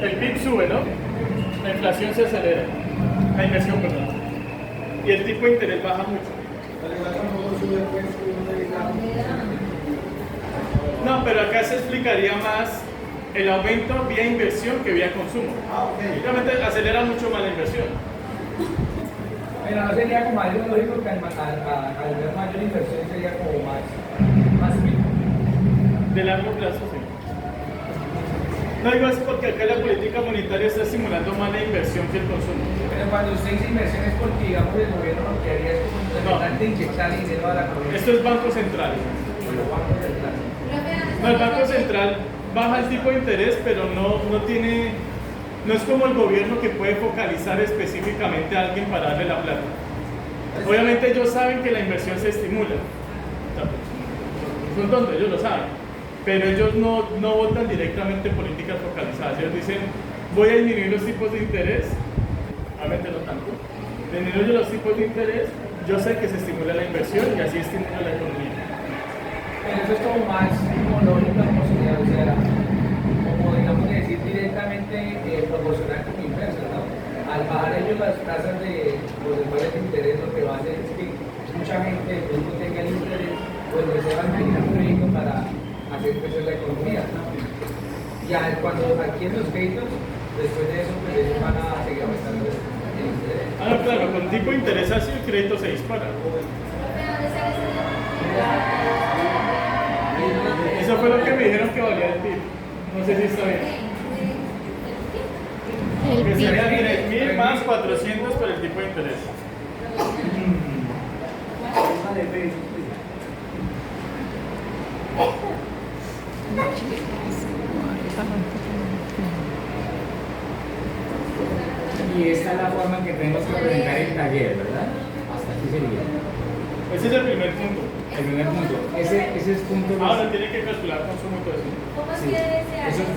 2.532. El PIB sube, ¿no? La inflación se acelera. La inversión, perdón. Y el tipo de interés baja mucho. al igual tampoco sube pues, No, pero acá se explicaría más el aumento vía inversión que vía consumo. Obviamente acelera mucho más la inversión. Pero no sería como algo lógico que al ver mayor inversión sería como más De largo plazo, sí. No digo eso porque acá la política monetaria está estimulando más la inversión que el consumo. Pero cuando usted dice inversión es porque, digamos, el gobierno lo que haría es como de inyectar dinero a la economía. Esto es Banco Central. Bueno, Banco Central. No, el Banco Central baja el tipo de interés, pero no tiene, no es como el gobierno que puede focalizar específicamente a alguien para darle la plata. Obviamente ellos saben que la inversión se estimula. O sea, son tontos, ellos lo saben. Pero ellos no votan directamente en políticas focalizadas. Ellos dicen, voy a disminuir los tipos de interés, obviamente no tanto, disminuyo los tipos de interés, yo sé que se estimula la inversión y así estimula la economía. Pero eso es como más como lógica, como sería, o sea, como digamos decir directamente proporcional con inversa, ¿no? Al bajar ellos las tasas de los iguales de interés, lo que va a hacer es que mucha gente de pronto tenga el interés, pues reservan el crédito para hacer crecer la economía. Ya cuando adquieren los créditos, después de eso, pues ellos van a seguir aumentando el interés. Ah, claro, con tipo de interés así el crédito se dispara. Eso fue lo que me dijeron que valía el PIB. No sé si está bien. El Que PIB. serían 3.000 más 400 por el tipo de interés. Y esta es la forma en que tenemos que presentar el taller, ¿verdad? Hasta aquí sería. Ese es el primer punto. El primer punto. Ese es punto. Ahora tiene que calcular consumo y todo eso. ¿Cómo es Sí. que desearía?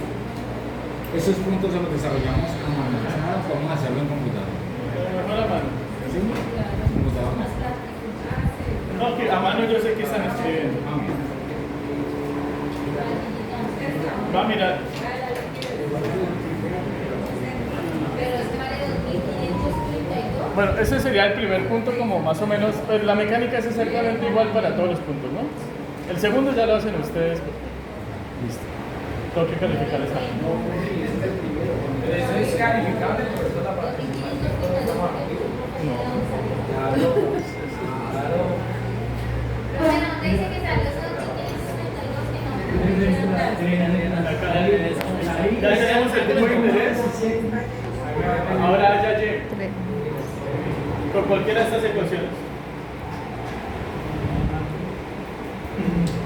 Esos puntos se los desarrollamos a mano. Nada, podemos hacerlo en computador. Mejor a mano. ¿Sí? Computador. Más práctico. No, que a mano yo sé que están escribiendo. Ah, bien. Va a mirar. Pero este vale 2.532. Bueno, ese sería el primer punto, como más o menos. Pues la mecánica es exactamente igual para todos los puntos, ¿no? El segundo ya lo hacen ustedes. Listo. Tengo que calificar esa. Pero eso es calificable, por eso la parte. No. Claro. Pero bueno, ¿dónde dice que salió esos 2.532 que no? Ya tenemos el tipo de interés. Ahora ya llego. Por cualquiera de estas ecuaciones.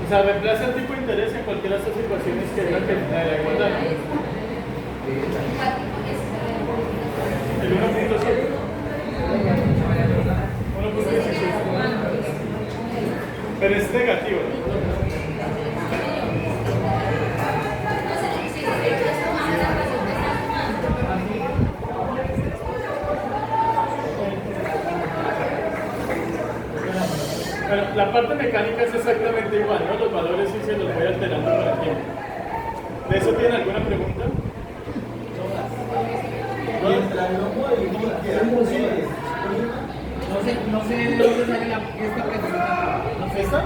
O sea, reemplaza el tipo de interés en cualquiera de estas ecuaciones que digan que la igualdad. El 1.7. 1.16. Pero es negativo, ¿no? Bueno, la parte mecánica es exactamente igual, ¿no? Los valores sí se los voy alterando con el tiempo. ¿De eso tienen alguna pregunta? Mientras no modifique No sé de dónde sale esta pregunta. ¿Esta?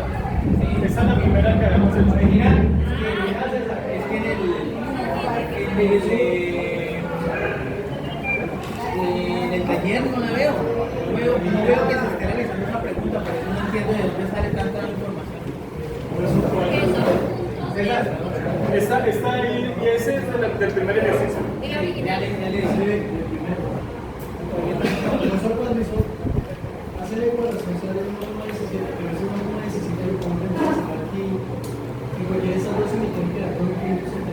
Esta es la primera que hagamos el Original, es que en el taller no la veo. No veo que se esté realizando una pregunta, pero no entiendo de dónde sale tanta información. Está ahí y ese es del primer ejercicio. Dígame, Ya le dije primero. el profesor cuando hizo hacer la ecuación sale 1,17, pero ese 1,17 lo pongo en aquí y cualquiera de esas dos se me tiene que dar con 570.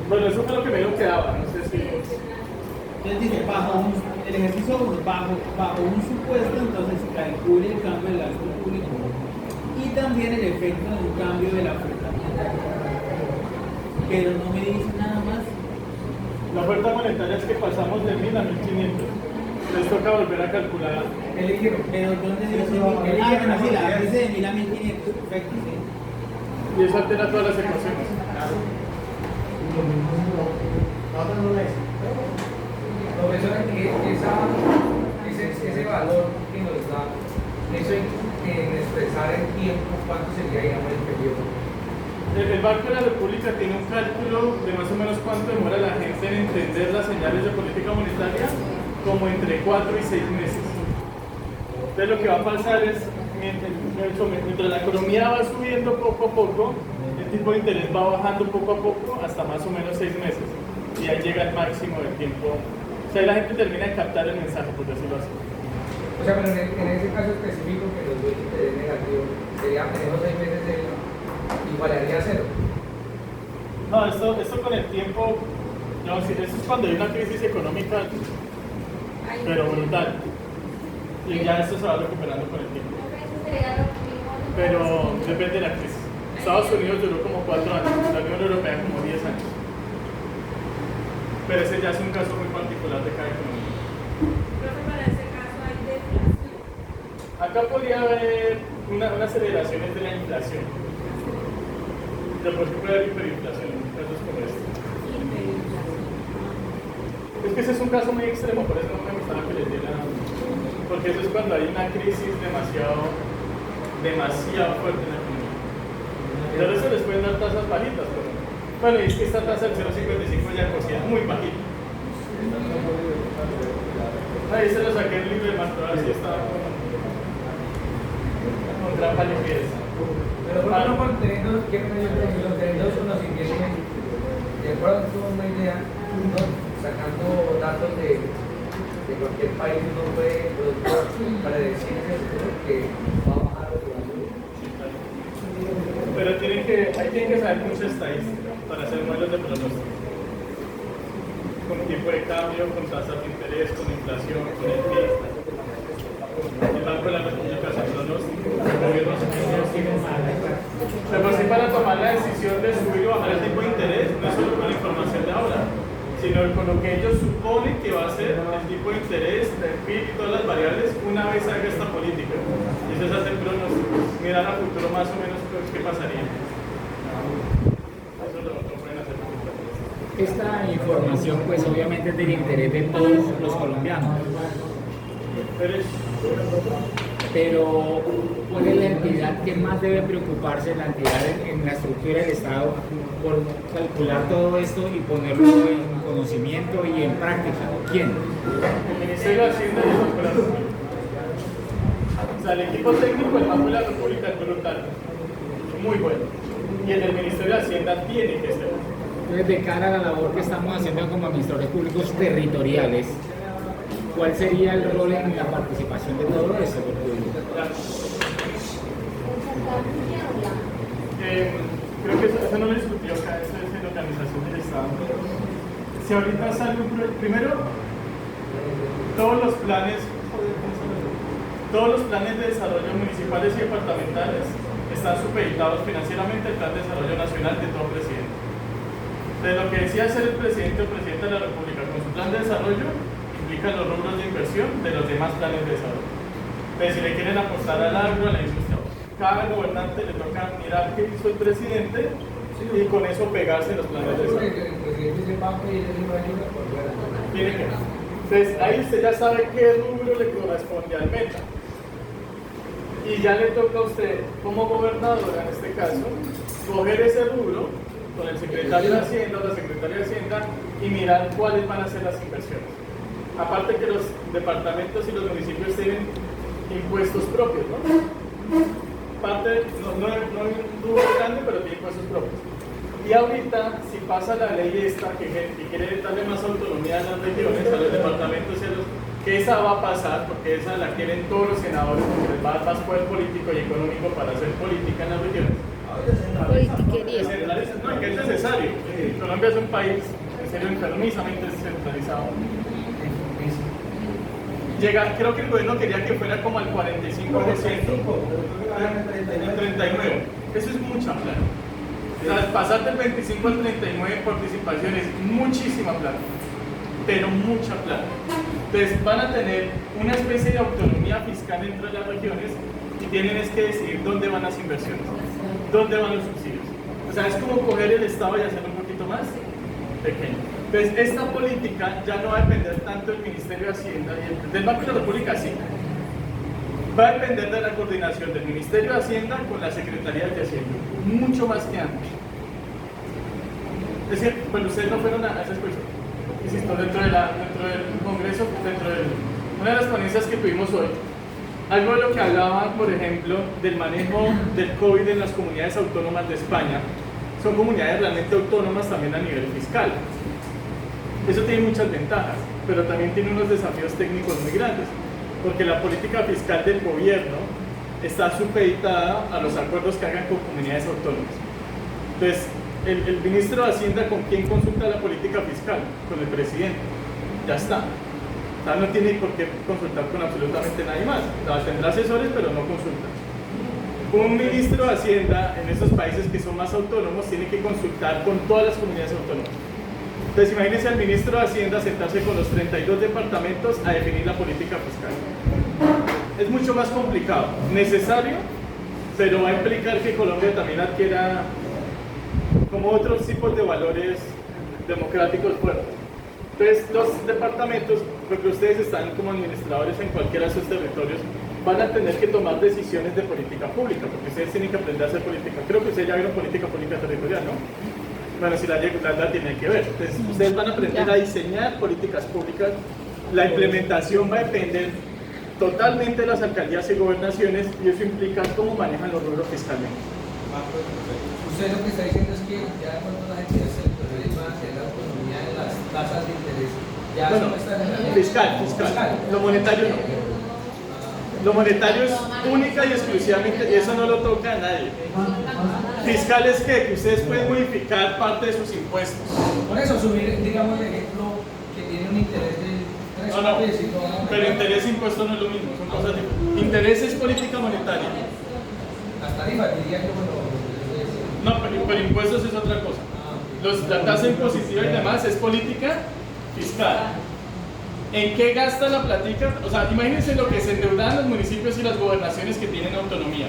Bueno, eso fue lo que me dijo que daba, no sé si... Entonces dice, el ejercicio 1, bajo un supuesto, entonces se calcula el cambio del gasto público y también el efecto de un cambio de la oferta monetaria. Pero no me dice nada más. La oferta monetaria es que pasamos de 1.000 a 1.500. Les toca volver a calcular. Pero ¿dónde dice? Bueno, sí, la dice de 1.000 a 1.500, perfecto, sí. Y eso altera todas las ecuaciones. Profesora, ese valor que nos da, eso en expresar el tiempo, ¿cuánto sería, digamos, el periodo? El Banco de la República tiene un cálculo de más o menos cuánto demora la gente en entender las señales de política monetaria, como entre 4 y 6 meses. Entonces lo que va a pasar es, mientras la economía va subiendo poco a poco, tipo de interés va bajando poco a poco hasta más o menos 6 meses. Y ahí llega el máximo del tiempo. O sea, la gente termina de captar el mensaje, por decirlo así. O sea, pero en ese caso específico que los doy interés negativo, sería en los 6 meses igualaría a 0. No, esto con el tiempo, no, eso es cuando hay una crisis económica, pero brutal. Y ya esto se va recuperando con el tiempo. Pero depende de la crisis. Estados Unidos duró como 4 años, la Unión Europea como 10 años. Pero ese ya es un caso muy particular de cada economía. Profe, para ese caso hay deflación. Acá podría haber unas aceleraciones de la inflación. Después puede haber hiperinflación en casos como este. Es que ese es un caso muy extremo, por eso no me gustaba que les diera. Porque eso es cuando hay una crisis demasiado fuerte en la economía. De resto les pueden dar tasas bajitas, pero bueno, y es que esta tasa del 0,55 ya cosía muy bajita. Ahí se lo saqué el libro de Mastro, así estaba con trampa liquidez. Pero por ejemplo, teniendo conocimientos, de acuerdo con una idea, uno sacando datos de cualquier país, uno puede predecir que va a bajar o que va a subir. Pero ahí tienen que saber mucha estadística para hacer modelos de pronóstico. Con tipo de cambio, con tasas de interés, con inflación, con el PIB. El Banco de la República hace pronóstico, el gobierno hace pronóstico. Pero sí, para tomar la decisión de subir o bajar el tipo de interés, no es solo con la información de ahora, sino con lo que ellos suponen que va a ser el tipo de interés, el PIB y todas las variables una vez haga esta política. Y eso es hacer pronósticos, mirar a futuro más o menos qué pasaría. Eso lo pueden hacer. Esta información pues obviamente es del interés de todos los colombianos. Pero ¿cuál es la entidad que más debe preocuparse, la entidad en la estructura del Estado, por calcular todo esto y ponerlo en conocimiento y en práctica? ¿Quién? El Ministerio de Hacienda y el Banco de la República. O sea, el equipo técnico del Banco de la República es brutal, muy bueno. Y el del Ministerio de Hacienda tiene que ser. Entonces, de cara a la labor que estamos haciendo como administradores públicos territoriales, ¿cuál sería el rol en la participación de todo esto? Creo que eso no lo discutió acá, eso es en la organización del Estado. Si ahorita sale primero, todos los planes de desarrollo municipales y departamentales están supeditados financieramente al Plan de Desarrollo Nacional de todo presidente. De lo que decía ser el presidente o presidente de la República con su plan de desarrollo, implica los rubros de inversión de los demás planes de desarrollo. Entonces, si le quieren apostar al agro, a la industria, cada gobernante le toca mirar qué hizo el presidente y con eso pegarse los planes de desarrollo. Tiene que. Entonces, ahí usted ya sabe qué rubro le corresponde al meta. Y ya le toca a usted, como gobernador en este caso, coger ese rubro con el secretario de Hacienda o la secretaria de Hacienda y mirar cuáles van a ser las inversiones. Aparte que los departamentos y los municipios tienen impuestos propios, ¿no? Parte, no es un rubro grande, pero tiene impuestos propios. Y ahorita, si pasa la ley esta que quiere darle más autonomía a las regiones, a los departamentos y a los... que esa va a pasar, porque esa la quieren todos los senadores, porque les va a dar más poder político y económico para hacer política en las regiones. Politiquería. No, que es necesario. Colombia es un país, en serio, enfermizamente descentralizado. Creo que el gobierno quería que fuera como al 45%. El 39%. Eso es mucha plata. O sea, pasar del 25 al 39 en participación es muchísima plata, pero mucha plata. Entonces van a tener una especie de autonomía fiscal dentro de las regiones y tienen es que decidir dónde van las inversiones, dónde van los subsidios. O sea, es como coger el Estado y hacerlo un poquito más pequeño. Entonces, esta política ya no va a depender tanto del Ministerio de Hacienda y del Banco de la República, sí. Va a depender de la coordinación del Ministerio de Hacienda con la Secretaría de Hacienda, mucho más que antes. Es decir, bueno, ustedes no fueron a esa exposición. Insisto, dentro del Congreso, una de las ponencias que tuvimos hoy, algo de lo que hablaba, por ejemplo, del manejo del COVID en las comunidades autónomas de España, son comunidades realmente autónomas también a nivel fiscal. Eso tiene muchas ventajas, pero también tiene unos desafíos técnicos muy grandes, porque la política fiscal del gobierno está supeditada a los acuerdos que hagan con comunidades autónomas. Entonces, el ministro de Hacienda, ¿con quién consulta la política fiscal? Con el presidente. Ya está. O sea, no tiene por qué consultar con absolutamente nadie más. O sea, tendrá asesores, pero no consulta. Un ministro de Hacienda en esos países que son más autónomos tiene que consultar con todas las comunidades autónomas. Entonces, imagínense al ministro de Hacienda sentarse con los 32 departamentos a definir la política fiscal. Es mucho más complicado, necesario, pero va a implicar que Colombia también adquiera como otros tipos de valores democráticos fuertes. Entonces, los departamentos, porque ustedes están como administradores en cualquiera de sus territorios, van a tener que tomar decisiones de política pública, porque ustedes tienen que aprender a hacer política. Creo que ustedes ya vieron política pública territorial, ¿no? Bueno, si la tienen que ver. Entonces, ustedes van a aprender a diseñar políticas públicas. La implementación va a depender totalmente de las alcaldías y gobernaciones, y eso implica cómo manejan los rubros fiscalmente. Usted lo que está diciendo es que ya cuando las entidades territoriales van a tener la autonomía de las tasas de interés, ya Bueno, no está en la fiscal. Lo monetario no. Lo monetario es única y exclusivamente, y eso no lo toca a nadie. Fiscal es que ustedes pueden modificar parte de sus impuestos. Por eso subir, digamos, el ejemplo que tiene un interés de 3 No, pesos y todo, pero interés e impuesto no es lo mismo, son cosas diferentes. Interés es política monetaria. las tarifas, diría yo, bueno, No, pero impuestos es otra cosa. La tasa impositiva y demás es política fiscal. ¿En qué gasta la platica? O sea, imagínense lo que se endeudan los municipios y las gobernaciones que tienen autonomía.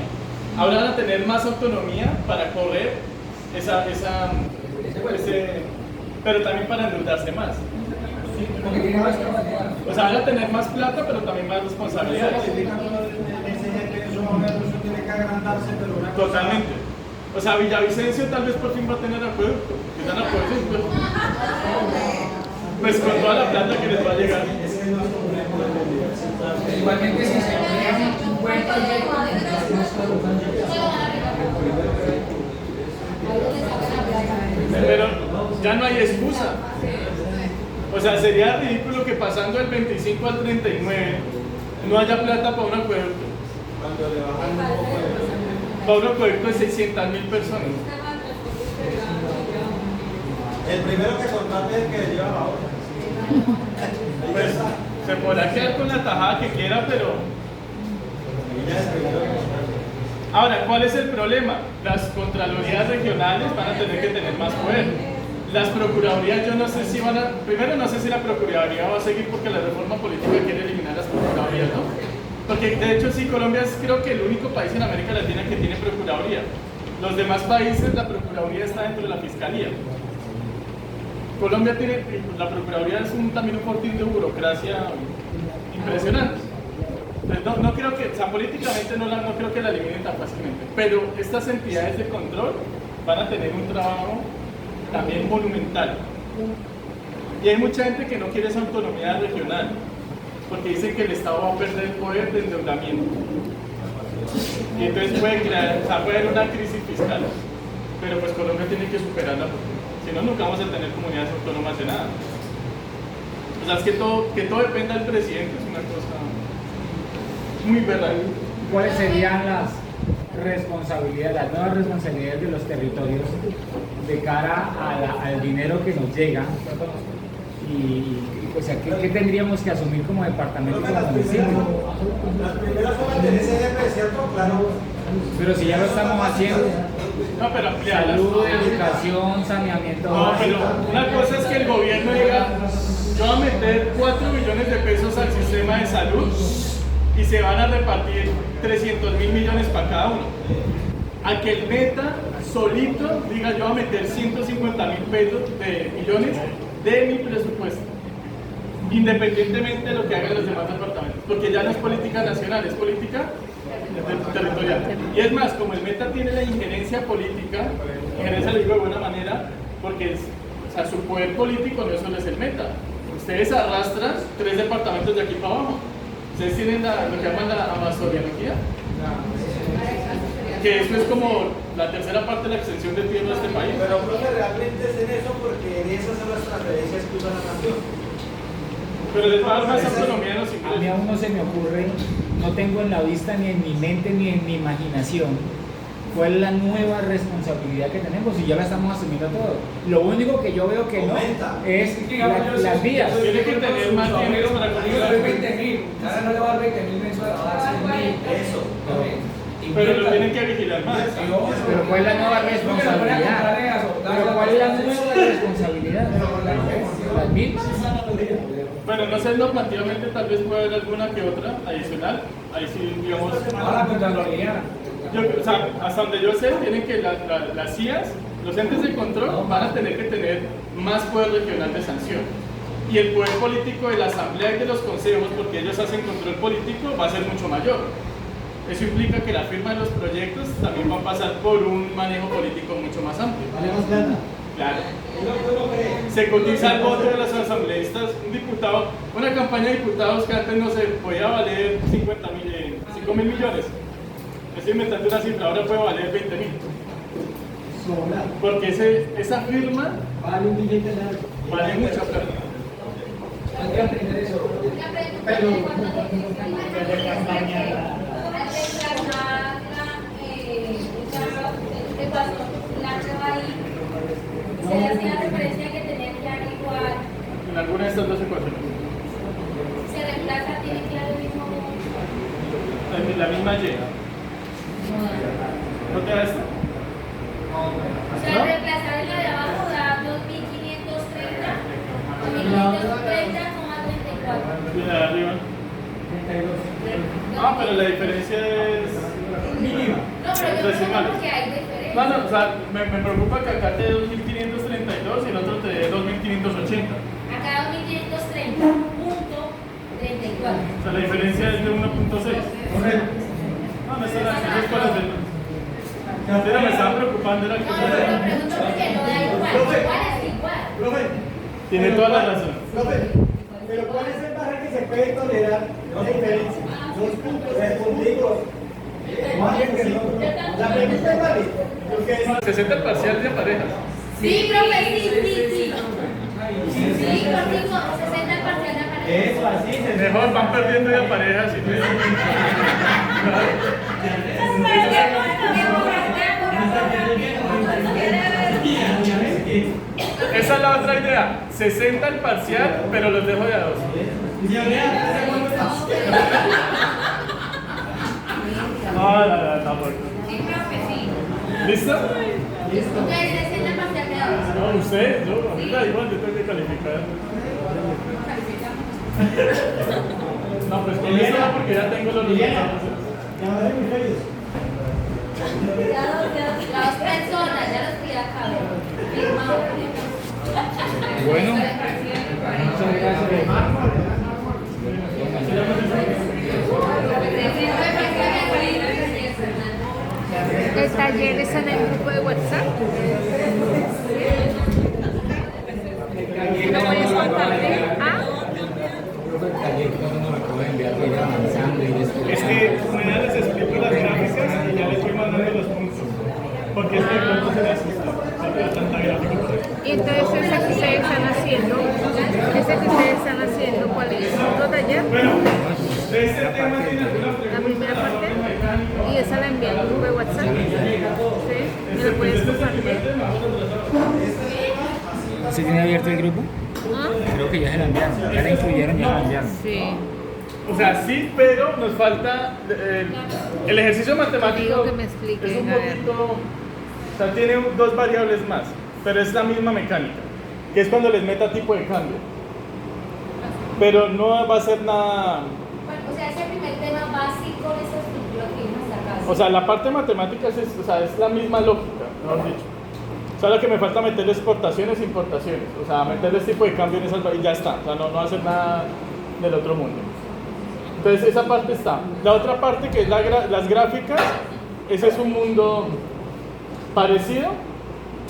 Ahora van a tener más autonomía para correr pero también para endeudarse más. porque tiene más capacidad. O sea, van a tener más plata, pero también más responsabilidades. Totalmente. O sea, Villavicencio tal vez por fin va a tener acueducto. Que dan acueducto. Pues con toda la plata que les va a llegar. Igualmente, si se crea un buen proyecto, Pero ya no hay excusa. O sea, sería ridículo que pasando del 25 al 39 no haya plata para un acueducto. Para un acueducto de 600.000 personas. El primero que contrate es el que le lleva la obra. Pues se podrá quedar con la tajada que quiera, pero... Ahora, ¿cuál es el problema? Las contralorías regionales van a tener que tener más poder. Las procuradurías, yo no sé si van a... Primero, no sé si la procuraduría va a seguir porque la reforma política quiere eliminar las procuradurías, ¿no? Porque de hecho sí, Colombia es creo que el único país en América Latina que tiene procuraduría. Los demás países, la procuraduría está dentro de la fiscalía. Colombia tiene... La procuraduría es también un fortín de burocracia impresionante. Entonces, no creo que, o sea, políticamente no creo que la eliminen tan fácilmente, pero estas entidades de control van a tener un trabajo también monumental. Y hay mucha gente que no quiere esa autonomía regional, porque dicen que el Estado va a perder el poder de endeudamiento. Y entonces puede haber una crisis fiscal. Pero pues Colombia tiene que superarla, porque si no, nunca vamos a tener comunidades autónomas de nada. O sea, es que todo dependa del presidente, es una cosa muy verdadera. ¿Cuáles serían las responsabilidades, las nuevas responsabilidades de los territorios de cara al dinero que nos llega? Y pues, ¿qué tendríamos que asumir como departamento y como municipio? Las primeras son las del SDP, ¿cierto? Claro. Pero si ya lo estamos haciendo, No, pero ampliarlas. salud, educación, saneamiento. No, pero una cosa es que el gobierno diga, yo voy a meter 4 billones de pesos al sistema de salud y se van a repartir 300.000 millones para cada uno. A que el meta solito diga, yo voy a meter 150.000 millones de mi presupuesto, independientemente de lo que hagan los demás departamentos, porque ya no es política nacional, es política territorial. Y es más, como el meta tiene la injerencia política, injerencia lo digo de buena manera, porque o sea, su poder político no solo es el meta. Ustedes arrastran 3 departamentos de aquí para abajo. Ustedes tienen lo que llaman la amazoniología, que eso es como la tercera parte de la extensión de tierra de este país. Pero profe, realmente es en eso porque en esas son las transferencias que usa la nación. Pero les va a dar más autonomía a los A mí ingresos. aún no se me ocurre, no tengo en la vista ni en mi mente ni en mi imaginación cuál es la nueva responsabilidad que tenemos y ya la estamos asumiendo todo. Lo único que yo veo que no Aumenta. es Digamos, yo las soy- vías. yo soy Tiene que tener más dinero para Yo comprar. doy 20.000, ahora no le va a dar 20.000 mensuales, va a dar 100.000. Eso. Pero lo tienen que vigilar más. Pero ¿cuál es la nueva responsabilidad? Pero ¿cuál es la nueva responsabilidad? Las mismas. Bueno, no sé, normativamente tal vez puede haber alguna que otra adicional. Ahí sí, digamos. Ahora Contraloría. O sea, hasta donde yo sé, tienen que las CIAs, los entes de control, van a tener que tener más poder regional de sanción. Y el poder político de la asamblea y de los consejos, porque ellos hacen control político, va a ser mucho mayor. Eso implica que la firma de los proyectos también va a pasar por un manejo político mucho más amplio. Claro. Se cotiza el voto de los asambleístas. Un diputado, una campaña de diputados que antes no se podía valer 5.000 millones. Estoy inventando una cifra, ahora puede valer 20.000. Porque esa firma vale mucha plata. Hay que aprender eso. Se le hacía referencia que tenía que dar igual, En alguna de estas dos ecuaciones. se reemplaza, tiene que dar el mismo. La misma Y. ¿No te da esto? O sea, reemplazar en la de abajo da 2.530, 2.530, 34. Y la de arriba. Ah, pero la diferencia es mínima. No, pero yo Decimal. creo que hay diferencia. No, o sea, me preocupa que acá te dé 2.532 y el otro te dé 2.580. Acá 2.530, punto 34. O sea, la diferencia es de 1.6. No, me están haciendo escuelas de... Pero me estaba preocupando, era que... No, pero lo pregunto porque no da igual, igual es igual. Profe, Tiene toda la razón. profe, pero ¿cuál es el margen que se puede tolerar la diferencia? 2 puntos respondidos. La pregunta es válida. Porque es 60 el parcial de parejas. Sí, profe, sí. Sí, contigo, 60 el parcial de apariencia. eso así se Mejor van perdiendo de parejas y todo. Esa es la otra idea. 60 el parcial, pero los dejo de a dos. No, por... Sí, profe, sí. ¿Listo? Entonces, 60 el parcial de dos. No, usted, yo, ahorita igual yo tengo que calificar. No, pues con eso no, porque ya tengo los resultados. Las dos personas, ya los fui a cabo. Firmado. Bueno. El taller está en el grupo de WhatsApp. ¿Lo puedes compartir? ¿Ah? Es que mañana les explico las gráficas y ya les voy mandando los puntos. Porque es que el punto se me asusta. No veo tanta gráfica por ahí. Y entonces ese que ustedes están haciendo, ¿cuál es? ¿Otro taller? Bueno, de este tema tiene alguna La pregunta. primera parte. Y esa la envié al grupo de WhatsApp. ¿Sí? ¿Me lo puedes compartir? ¿Se tiene abierto el grupo? ¿Ah? Creo que ya se la enviaron. Ya la incluyeron, ya la enviaron. Sí. O sea, sí, pero nos falta el ejercicio matemático. Digo que me explique, es un a ver. poquito, o sea, tiene dos variables más, pero es la misma mecánica, que es cuando les meta tipo de cambio. Pero no va a ser nada, Bueno, o sea, ese primer tema básico de esa estructura que vimos acá. o sea, la parte matemática es la misma lógica, mejor dicho. O sea, lo que me falta meterle exportaciones e importaciones, o sea, meterle tipo de cambio en esas y ya está, o sea, no va a ser nada del otro mundo. Entonces esa parte está. La otra parte que es las gráficas, ese es un mundo parecido,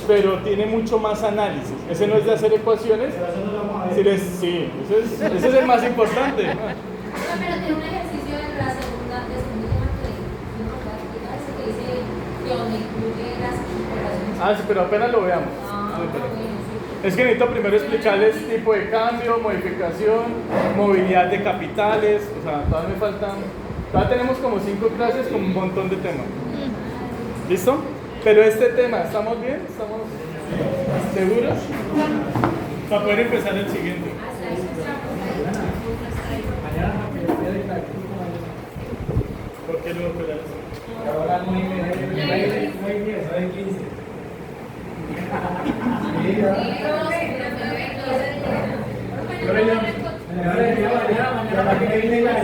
pero tiene mucho más análisis. Ese no es de hacer ecuaciones. Sí, ese es el más importante. No, pero tiene un ejercicio en la segunda tema que ese que dice que donde incluye Ah, sí, pero apenas lo veamos. Es que necesito primero explicarles tipo de cambio, modificación, movilidad de capitales, o sea, todavía me faltan, todavía tenemos como 5 clases con un montón de temas. ¿Listo? Pero este tema, ¿estamos bien? ¿Estamos seguros? Para poder empezar el siguiente. ¿Por qué no operar eso? Ahora muy bien, soy 15. Pero,